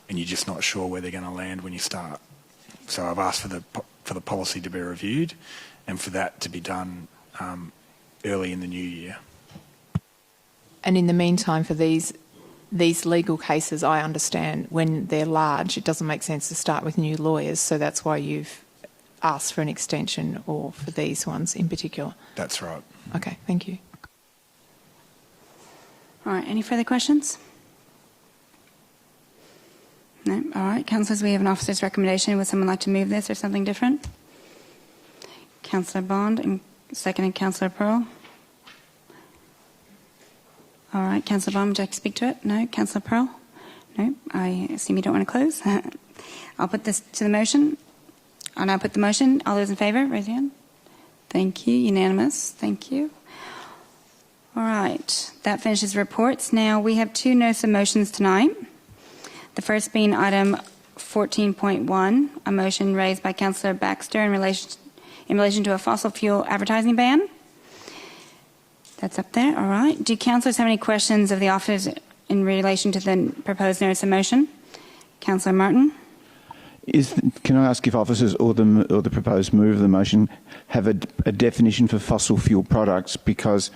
and you're just not sure where they're going to land when you start. So I've asked for the policy to be reviewed and for that to be done early in the new year. And in the meantime, for these legal cases, I understand when they're large, it doesn't make sense to start with new lawyers, so that's why you've asked for an extension, or for these ones in particular. That's right. Okay, thank you. All right, any further questions? No. All right. Councillors, we have an officer's recommendation. Would someone like to move this or something different? Councillor Bond and seconded Councillor Pearl. All right. Councillor Bond, would you like to speak to it? No. Councillor Pearl? No. I assume you don't want to close. I'll put this to the motion. I'll now put the motion. All those in favour, raise your hand. Thank you. Unanimous. Thank you. All right. That finishes reports. Now we have two notice of motions tonight. The first being item 14.1, a motion raised by Councillor Baxter in relation to a fossil fuel advertising ban. That's up there. All right. Do councillors have any questions of the officers in relation to the proposed notice of motion? Councillor Martin. Can I ask if officers or the proposed move of the motion have a definition for fossil fuel products? Because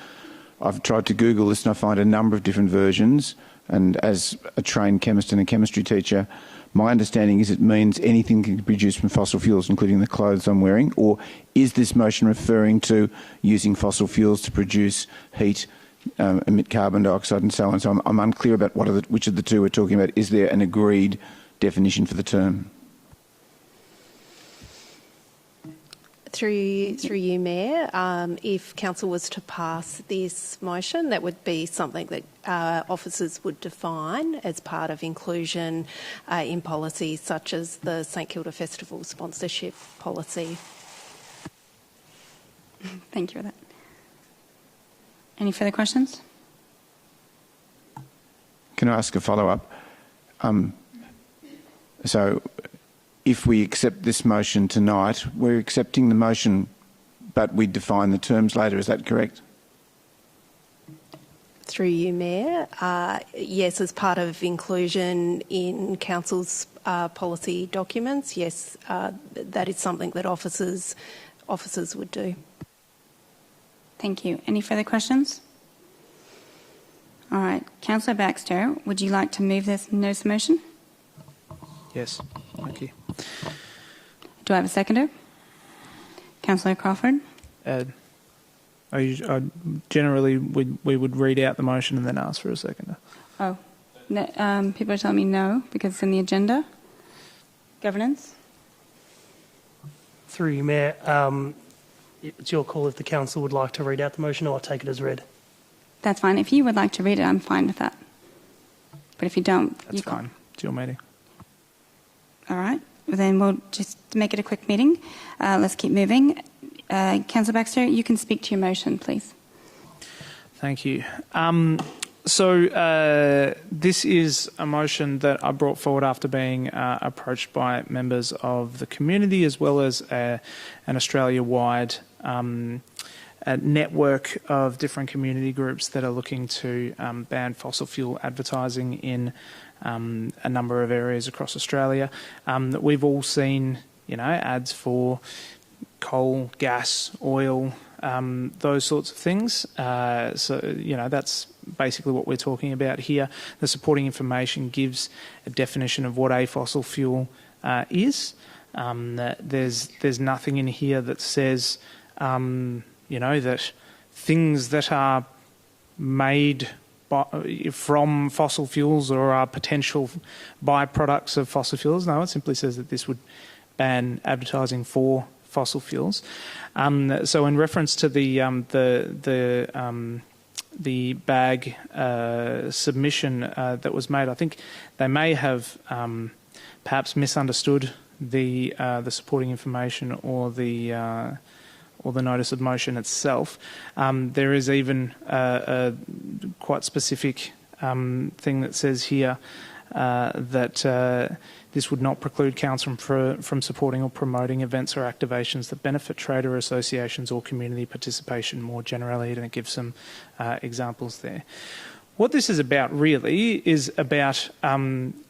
I've tried to Google this and I find a number of different versions. And as a trained chemist and a chemistry teacher, my understanding is it means anything can be produced from fossil fuels, including the clothes I'm wearing. Or is this motion referring to using fossil fuels to produce heat, emit carbon dioxide and so on? So I'm unclear about which of the two we're talking about. Is there an agreed definition for the term? Through you, Mayor, if Council was to pass this motion, that would be something that officers would define as part of inclusion in policies such as the St Kilda Festival sponsorship policy. Thank you for that. Any further questions? Can I ask a follow-up? So if we accept this motion tonight, we're accepting the motion, but we define the terms later. Is that correct? Through you, Mayor, yes, as part of inclusion in Council's policy documents, yes, that is something that officers would do. Thank you. Any further questions? All right. Councillor Baxter, would you like to move this notice of motion? Yes. Thank you. Do I have a seconder? Councillor Crawford? Generally, we would read out the motion and then ask for a seconder. Oh. No, people are telling me no because it's in the agenda. Governance? Through you, Mayor, it's your call if the council would like to read out the motion, or I'll take it as read. That's fine. If you would like to read it, I'm fine with that. But if you don't... That's fine. It's your meeting. All right. Then we'll just make it a quick meeting. Let's keep moving. Councillor Baxter, you can speak to your motion, please. Thank you. This is a motion that I brought forward after being approached by members of the community, as well as an Australia-wide network of different community groups that are looking to ban fossil fuel advertising in a number of areas across Australia. We've all seen, ads for coal, gas, oil, those sorts of things. That's basically what we're talking about here. The supporting information gives a definition of what a fossil fuel is. There's nothing in here that says, that things that are made from fossil fuels or are potential byproducts of fossil fuels. No, it simply says that this would ban advertising for fossil fuels. So in reference to the bag submission that was made, I think they may have perhaps misunderstood the supporting information or the notice of motion itself. There is even a quite specific thing that says here that this would not preclude council from supporting or promoting events or activations that benefit trader associations or community participation more generally, and it gives some examples there. What this is about really is about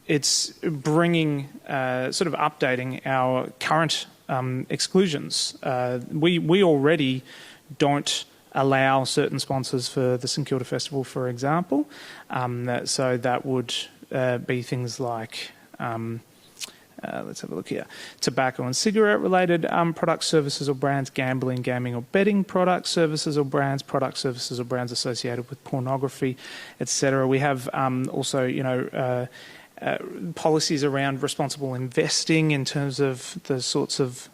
it's bringing, sort of updating our current exclusions. We already don't allow certain sponsors for the St Kilda Festival, for example. So that would be things like, let's have a look here, tobacco and cigarette-related products, services or brands, gambling, gaming or betting products, services or brands associated with pornography, etc. We have also, policies around responsible investing in terms of the sorts of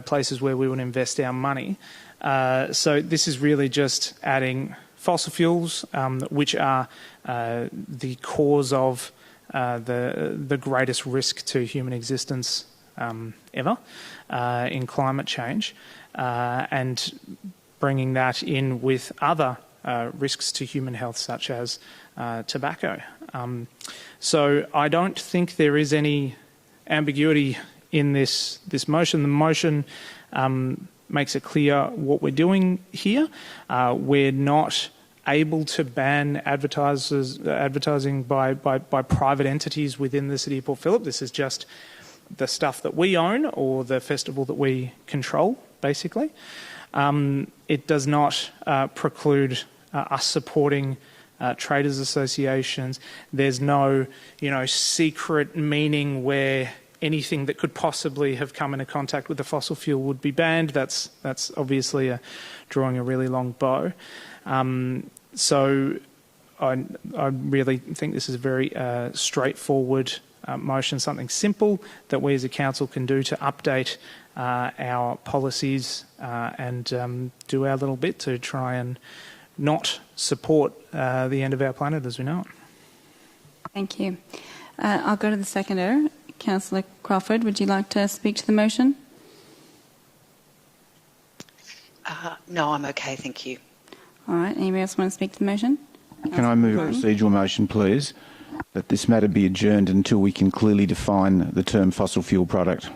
places where we would invest our money. So this is really just adding fossil fuels, which are the cause of the greatest risk to human existence ever in climate change, and bringing that in with other risks to human health, such as tobacco. So I don't think there is any ambiguity in this motion. The motion makes it clear what we're doing here. We're not able to ban advertising by private entities within the City of Port Phillip. This is just the stuff that we own or the festival that we control, basically. It does not preclude us supporting traders associations. There's no, secret meaning where anything that could possibly have come into contact with the fossil fuel would be banned. That's obviously drawing a really long bow. So I really think this is a very straightforward motion, something simple that we as a council can do to update our policies and do our little bit to try and not support the end of our planet as we know it. Thank you. I'll go to the seconder. Councillor Crawford, would you like to speak to the motion? No, I'm okay, thank you. All right. Anybody else want to speak to the motion? Can I move a procedural motion, please, that this matter be adjourned until we can clearly define the term fossil fuel product?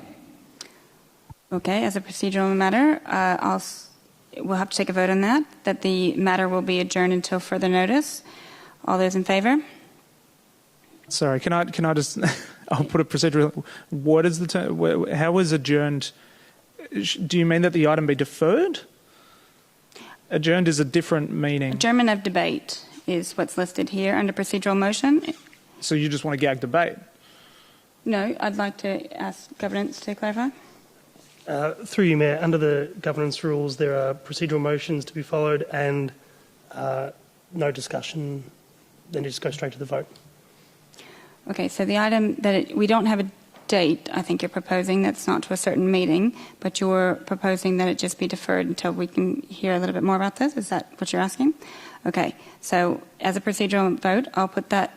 Okay. As a procedural matter, we'll have to take a vote on that the matter will be adjourned until further notice. All those in favour? Sorry, can I just... I'll put a procedural... What is the term? How is adjourned? Do you mean that the item be deferred? Adjourned is a different meaning. Adjournment of debate is what's listed here under procedural motion. So you just want to gag debate? No, I'd like to ask governance to clarify. Through you, Mayor, under the governance rules, there are procedural motions to be followed and no discussion, then you just go straight to the vote. Okay, so the item that we don't have a date, I think you're proposing, that's not to a certain meeting, but you're proposing that it just be deferred until we can hear a little bit more about this. Is that what you're asking? Okay, so as a procedural vote, I'll put that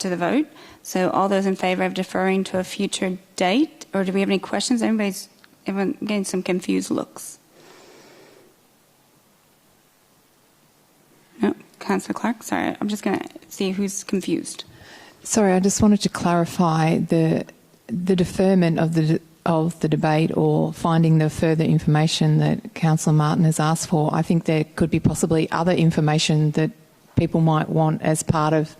to the vote. So all those in favour of deferring to a future date, or do we have any questions? Everyone getting some confused looks. No, Councillor Clark. Sorry, I'm just going to see who's confused. Sorry, I just wanted to clarify the deferment of the debate or finding the further information that Councillor Martin has asked for. I think there could be possibly other information that people might want as part of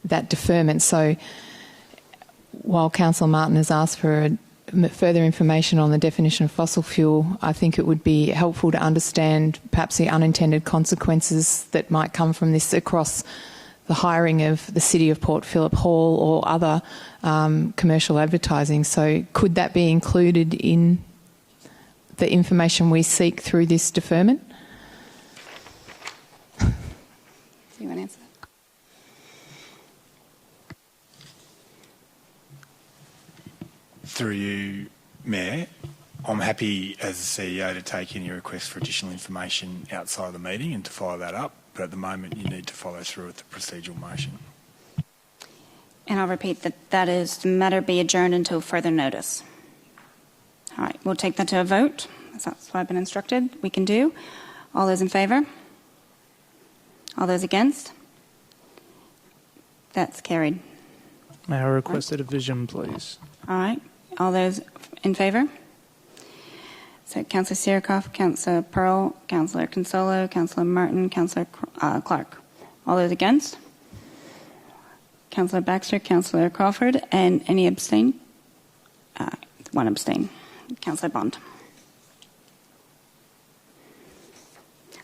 that deferment. So while Councillor Martin has asked for further information on the definition of fossil fuel, I think it would be helpful to understand perhaps the unintended consequences that might come from this across the hiring of the City of Port Phillip Hall or other commercial advertising. So could that be included in the information we seek through this deferment? Do you want to answer that? Through you, Mayor, I'm happy as the CEO to take any request for additional information outside of the meeting and to follow that up. But at the moment, you need to follow through with the procedural motion. And I'll repeat that is the matter be adjourned until further notice. All right, we'll take that to a vote. That's what I've been instructed we can do. All those in favour? All those against? That's carried. May I request a division, please? All right. All those in favour? So Councillor Sirikoff, Councillor Pearl, Councillor Consolo, Councillor Martin, Councillor Clark. All those against? Councillor Baxter, Councillor Crawford, and any abstain? One abstain. Councillor Bond.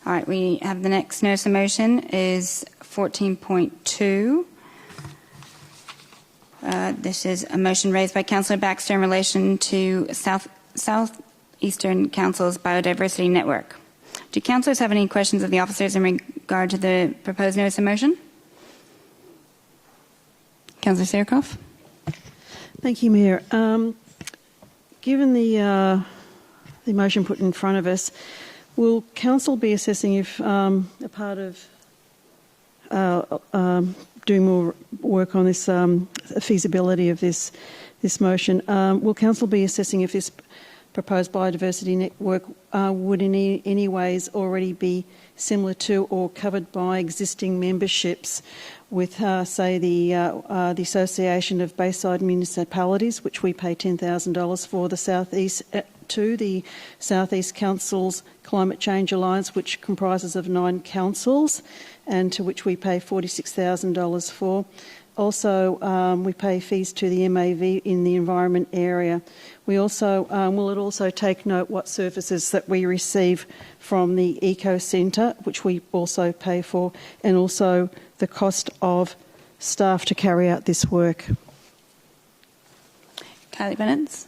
All right, we have the next notice of motion is 14.2. This is a motion raised by Councillor Baxter in relation to Southeastern Council's Biodiversity Network. Do councillors have any questions of the officers in regard to the proposed notice of motion? Councillor Sirikoff. Thank you, Mayor. Given the motion put in front of us, will Council be assessing if a part of doing more work on this feasibility of this motion, will Council be assessing if this proposed biodiversity network would in any ways already be similar to or covered by existing memberships with, say, the Association of Bayside Municipalities, which we pay $10,000 for, the Southeast, to the Southeast Council's Climate Change Alliance, which comprises of 9 councils, and to which we pay $46,000 for. Also, we pay fees to the MAV in the environment area. We also will it also take note what services that we receive from the Eco Centre, which we also pay for, and also the cost of staff to carry out this work. Kylie Bennett.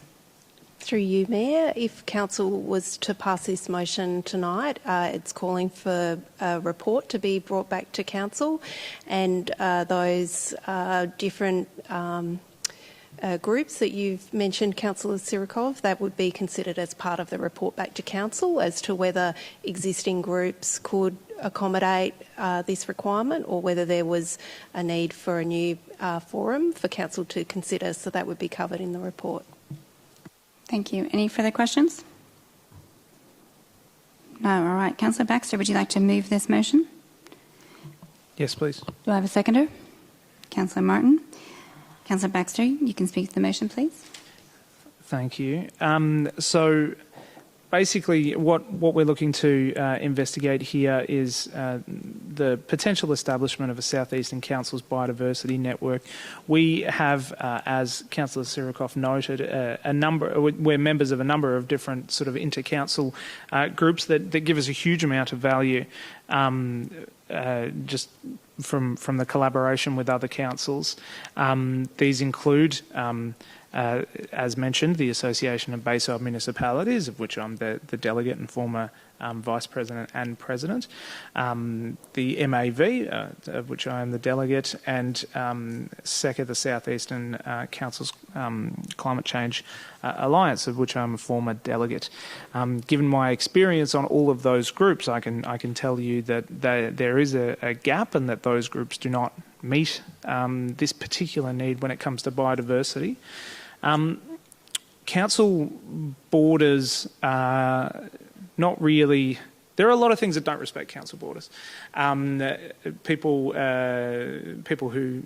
Through you, Mayor, if Council was to pass this motion tonight, it's calling for a report to be brought back to Council, and those different groups that you've mentioned, Councillor Sirikov, that would be considered as part of the report back to Council as to whether existing groups could accommodate this requirement or whether there was a need for a new forum for Council to consider, so that would be covered in the report. Thank you. Any further questions? No. All right. Councillor Baxter, would you like to move this motion? Yes, please. Do I have a seconder? Councillor Martin. Councillor Baxter, you can speak to the motion, please. Thank you. So basically what we're looking to investigate here is the potential establishment of a Southeastern Council's biodiversity network. We have, as Councillor Sirikoff noted, we're members of a number of different sort of inter-council groups that give us a huge amount of value just from the collaboration with other councils. These include as mentioned, the Association of Bayside Municipalities, of which I'm the delegate and former Vice President and President, the MAV, of which I am the delegate, and SECA, the Southeastern Council's Climate Change Alliance, of which I'm a former delegate. Given my experience on all of those groups, I can tell you that there is a gap, and that those groups do not meet this particular need when it comes to biodiversity. Council borders are not really. There are a lot of things that don't respect council borders. People who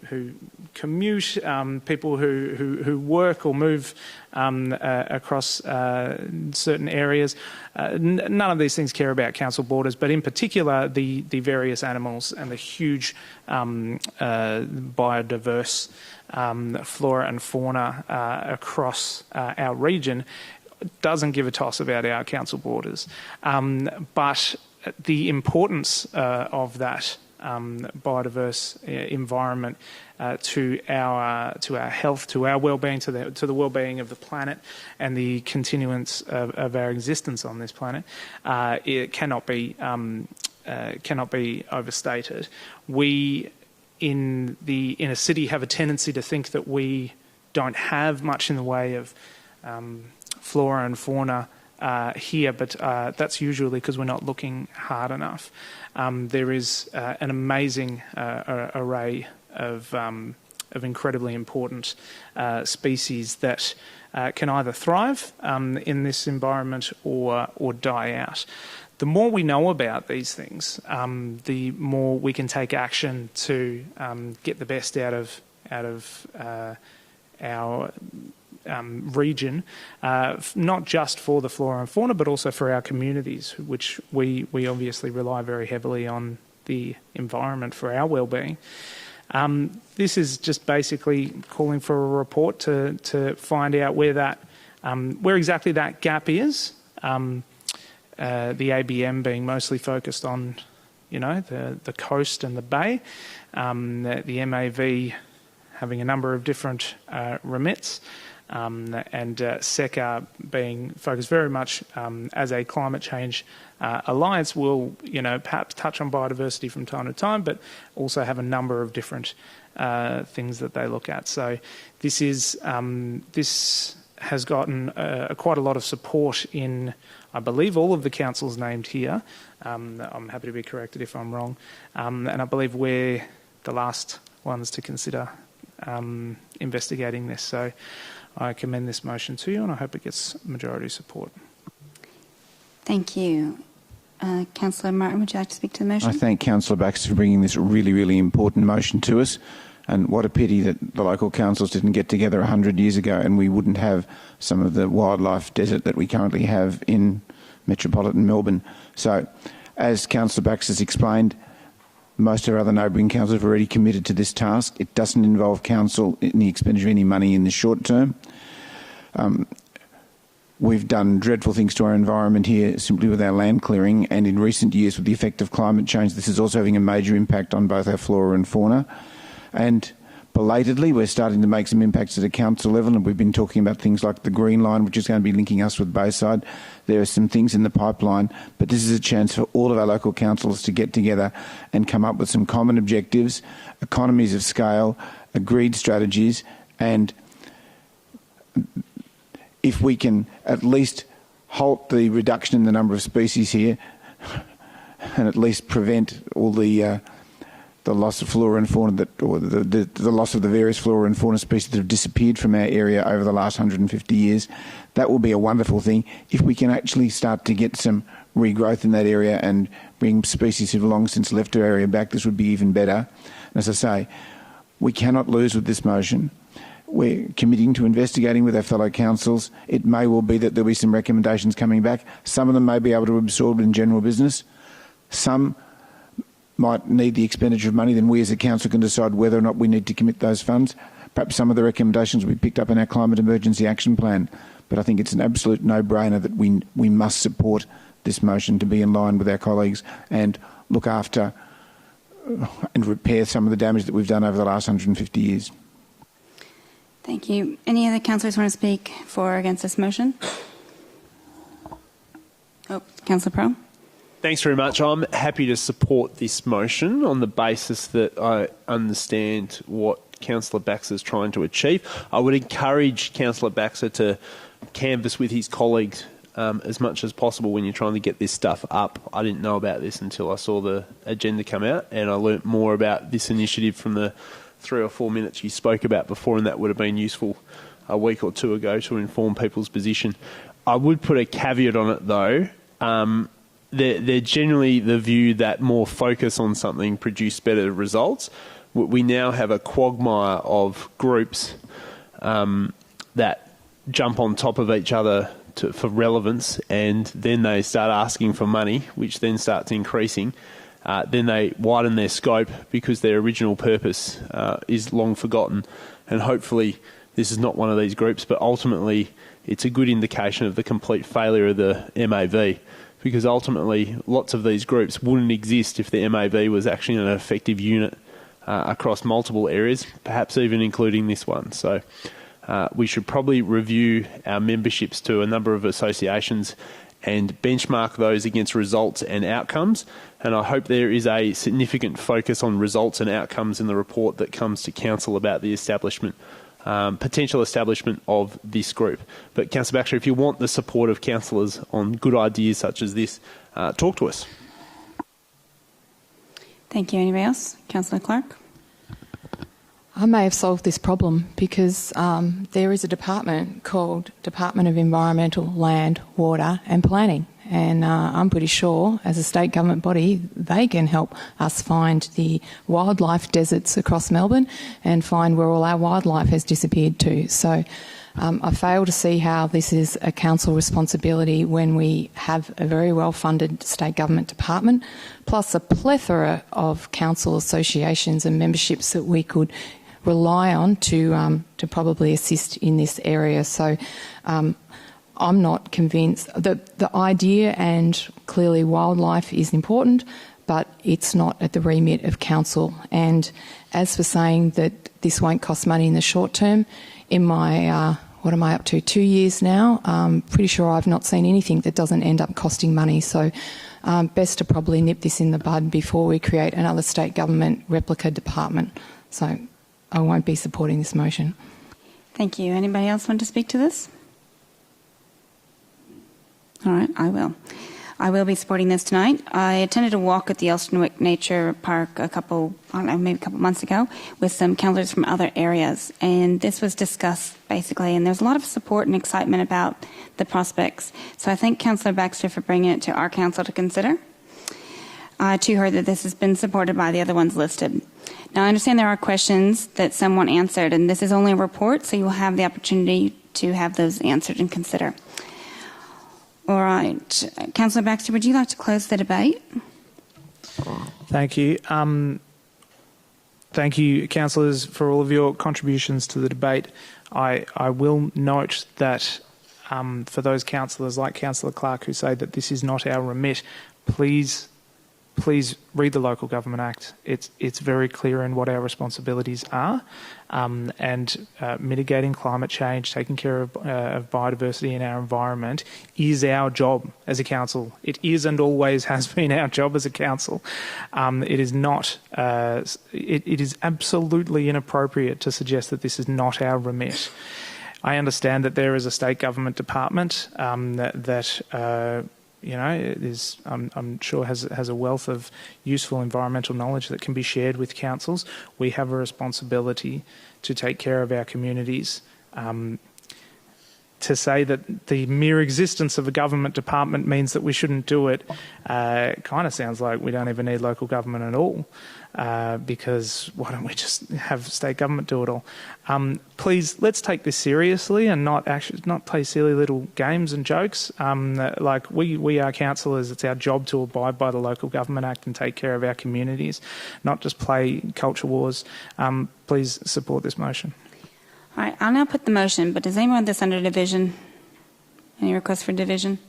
commute, people who work or move across certain areas. None of these things care about council borders, but in particular the various animals and the huge biodiverse flora and fauna across our region doesn't give a toss about our council borders. But the importance of that biodiverse environment to our health, to our well-being, to the well-being of the planet, and the continuance of our existence on this planet, it cannot be overstated. We in a city have a tendency to think that we don't have much in the way of flora and fauna here, but that's usually because we're not looking hard enough. There is an amazing array of incredibly important species that can either thrive in this environment or die out. The more we know about these things, the more we can take action to get the best out of our region, not just for the flora and fauna, but also for our communities, which we obviously rely very heavily on the environment for our well-being. This is just basically calling for a report to find out where exactly that gap is. The ABM being mostly focused on, the coast and the bay, the MAV having a number of different remits, and SECA being focused very much as a climate change alliance will, perhaps touch on biodiversity from time to time, but also have a number of different things that they look at. So this has gotten quite a lot of support in, I believe, all of the councils named here. I'm happy to be corrected if I'm wrong. And I believe we're the last ones to consider investigating this. So I commend this motion to you, and I hope it gets majority support. Thank you. Councillor Martin, would you like to speak to the motion? I thank Councillor Baxter for bringing this really, really important motion to us. And what a pity that the local councils didn't get together 100 years ago and we wouldn't have some of the wildlife desert that we currently have in metropolitan Melbourne. So, as Councillor Baxter has explained, most of our other neighbouring councils have already committed to this task. It doesn't involve council in the expenditure of any money in the short term. We've done dreadful things to our environment here simply with our land clearing, and in recent years with the effect of climate change, this is also having a major impact on both our flora and fauna. And belatedly, we're starting to make some impacts at a council level, and we've been talking about things like the Green Line, which is going to be linking us with Bayside. There are some things in the pipeline, but this is a chance for all of our local councils to get together and come up with some common objectives, economies of scale, agreed strategies, and if we can at least halt the reduction in the number of species here and at least prevent all the loss of flora and fauna or the loss of the various flora and fauna species that have disappeared from our area over the last 150 years, that will be a wonderful thing. If we can actually start to get some regrowth in that area and bring species who've long since left our area back, this would be even better. And as I say, we cannot lose with this motion. We're committing to investigating with our fellow councils. It may well be that there'll be some recommendations coming back. Some of them may be able to be absorbed in general business. Some might need the expenditure of money. Then we as a council can decide whether or not we need to commit those funds. Perhaps some of the recommendations will be picked up in our Climate Emergency Action Plan. But I think it's an absolute no-brainer that we must support this motion to be in line with our colleagues and look after and repair some of the damage that we've done over the last 150 years. Thank you. Any other councillors want to speak for or against this motion? Councillor Pro. Thanks very much. I'm happy to support this motion on the basis that I understand what Councillor Baxter is trying to achieve. I would encourage Councillor Baxter to canvass with his colleagues as much as possible when you're trying to get this stuff up. I didn't know about this until I saw the agenda come out, and I learnt more about this initiative from the 3 or 4 minutes you spoke about before, and that would have been useful a week or two ago to inform people's position. I would put a caveat on it though. They're generally the view that more focus on something produce better results. We now have a quagmire of groups that jump on top of each other for relevance, and then they start asking for money, which then starts increasing. Then they widen their scope because their original purpose is long forgotten. And hopefully this is not one of these groups, but ultimately it's a good indication of the complete failure of the MAV, because ultimately lots of these groups wouldn't exist if the MAV was actually an effective unit across multiple areas, perhaps even including this one. So we should probably review our memberships to a number of associations and benchmark those against results and outcomes. And I hope there is a significant focus on results and outcomes in the report that comes to Council about the establishment, potential establishment of this group. But Councillor Baxter, if you want the support of councillors on good ideas such as this, talk to us. Thank you. Anybody else? Councillor Clark. I may have solved this problem because there is a department called Department of Environmental, Land, Water and Planning, and I'm pretty sure as a state government body they can help us find the wildlife deserts across Melbourne and find where all our wildlife has disappeared to. So I fail to see how this is a council responsibility when we have a very well-funded state government department, plus a plethora of council associations and memberships that we could rely on to probably assist in this area. So I'm not convinced. The idea, and clearly wildlife is important, but it's not at the remit of council. And as for saying that this won't cost money in the short term, in my what am I up to, 2 years now. Pretty sure I've not seen anything that doesn't end up costing money. So best to probably nip this in the bud before we create another state government replica department. So I won't be supporting this motion. Thank you. Anybody else want to speak to this? All right, I will. I will be supporting this tonight. I attended a walk at the Elstonwick Nature Park maybe a couple months ago with some councillors from other areas, and this was discussed basically, and there's a lot of support and excitement about the prospects. So I thank Councillor Baxter for bringing it to our council to consider. I too heard that this has been supported by the other ones listed. Now I understand there are questions that some want answered, and this is only a report, so you will have the opportunity to have those answered and consider. All right. Councillor Baxter, would you like to close the debate? Thank you. Thank you, councillors, for all of your contributions to the debate. I will note that for those councillors like Councillor Clark who say that this is not our remit, please read the Local Government Act. It's very clear in what our responsibilities are, and mitigating climate change, taking care of biodiversity in our environment is our job as a council. It is and always has been our job as a council. It is not. It is absolutely inappropriate to suggest that this is not our remit. I understand that there is a state government department that I'm sure has a wealth of useful environmental knowledge that can be shared with councils. We have a responsibility to take care of our communities. To say that the mere existence of a government department means that we shouldn't do it kind of sounds like we don't even need local government at all, because why don't we just have state government do it all? Please, let's take this seriously and not play silly little games and jokes. Like we are councillors, it's our job to abide by the Local Government Act and take care of our communities, not just play culture wars. Please support this motion. All right, I'll now put the motion, but does anyone want this under division? Any requests for division?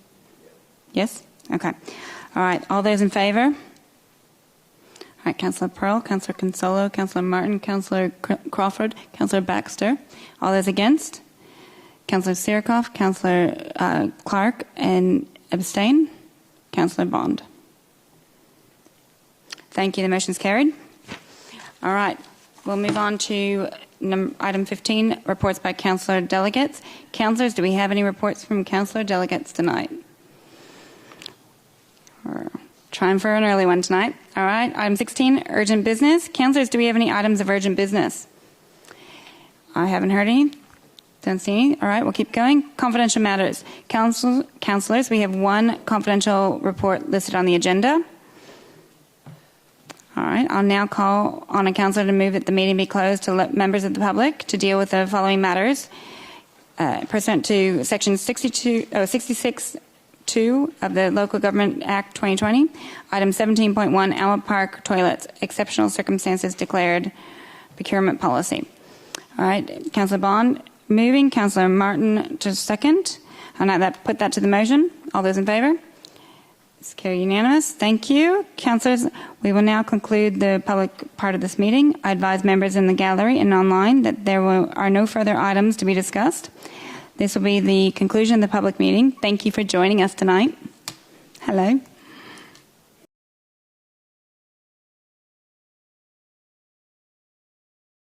Yes? Okay. All right, all those in favour? All right, Councillor Pearl, Councillor Consolo, Councillor Martin, Councillor Crawford, Councillor Baxter. All those against? Councillor Sirikoff, Councillor Clark, and abstain? Councillor Bond. Thank you, the motion is carried. All right, we'll move on to item 15, reports by councillor delegates. Councillors, do we have any reports from councillor delegates tonight? We're trying for an early one tonight. All right, item 16, urgent business. Councillors, do we have any items of urgent business? I haven't heard any. Don't see any. All right, we'll keep going. Confidential matters. Councillors, we have one confidential report listed on the agenda. All right, I'll now call on a councillor to move that the meeting be closed to let members of the public to deal with the following matters. Pursuant to Section 66(2) of the Local Government Act 2020, Item 17.1, Alma Park Toilets, Exceptional Circumstances Declared Procurement Policy. All right, Councillor Bond moving, Councillor Martin to second. I'll now put that to the motion. All those in favour? It's carried unanimous. Thank you. Councillors, we will now conclude the public part of this meeting. I advise members in the gallery and online that there are no further items to be discussed. This will be the conclusion of the public meeting. Thank you for joining us tonight. Hello.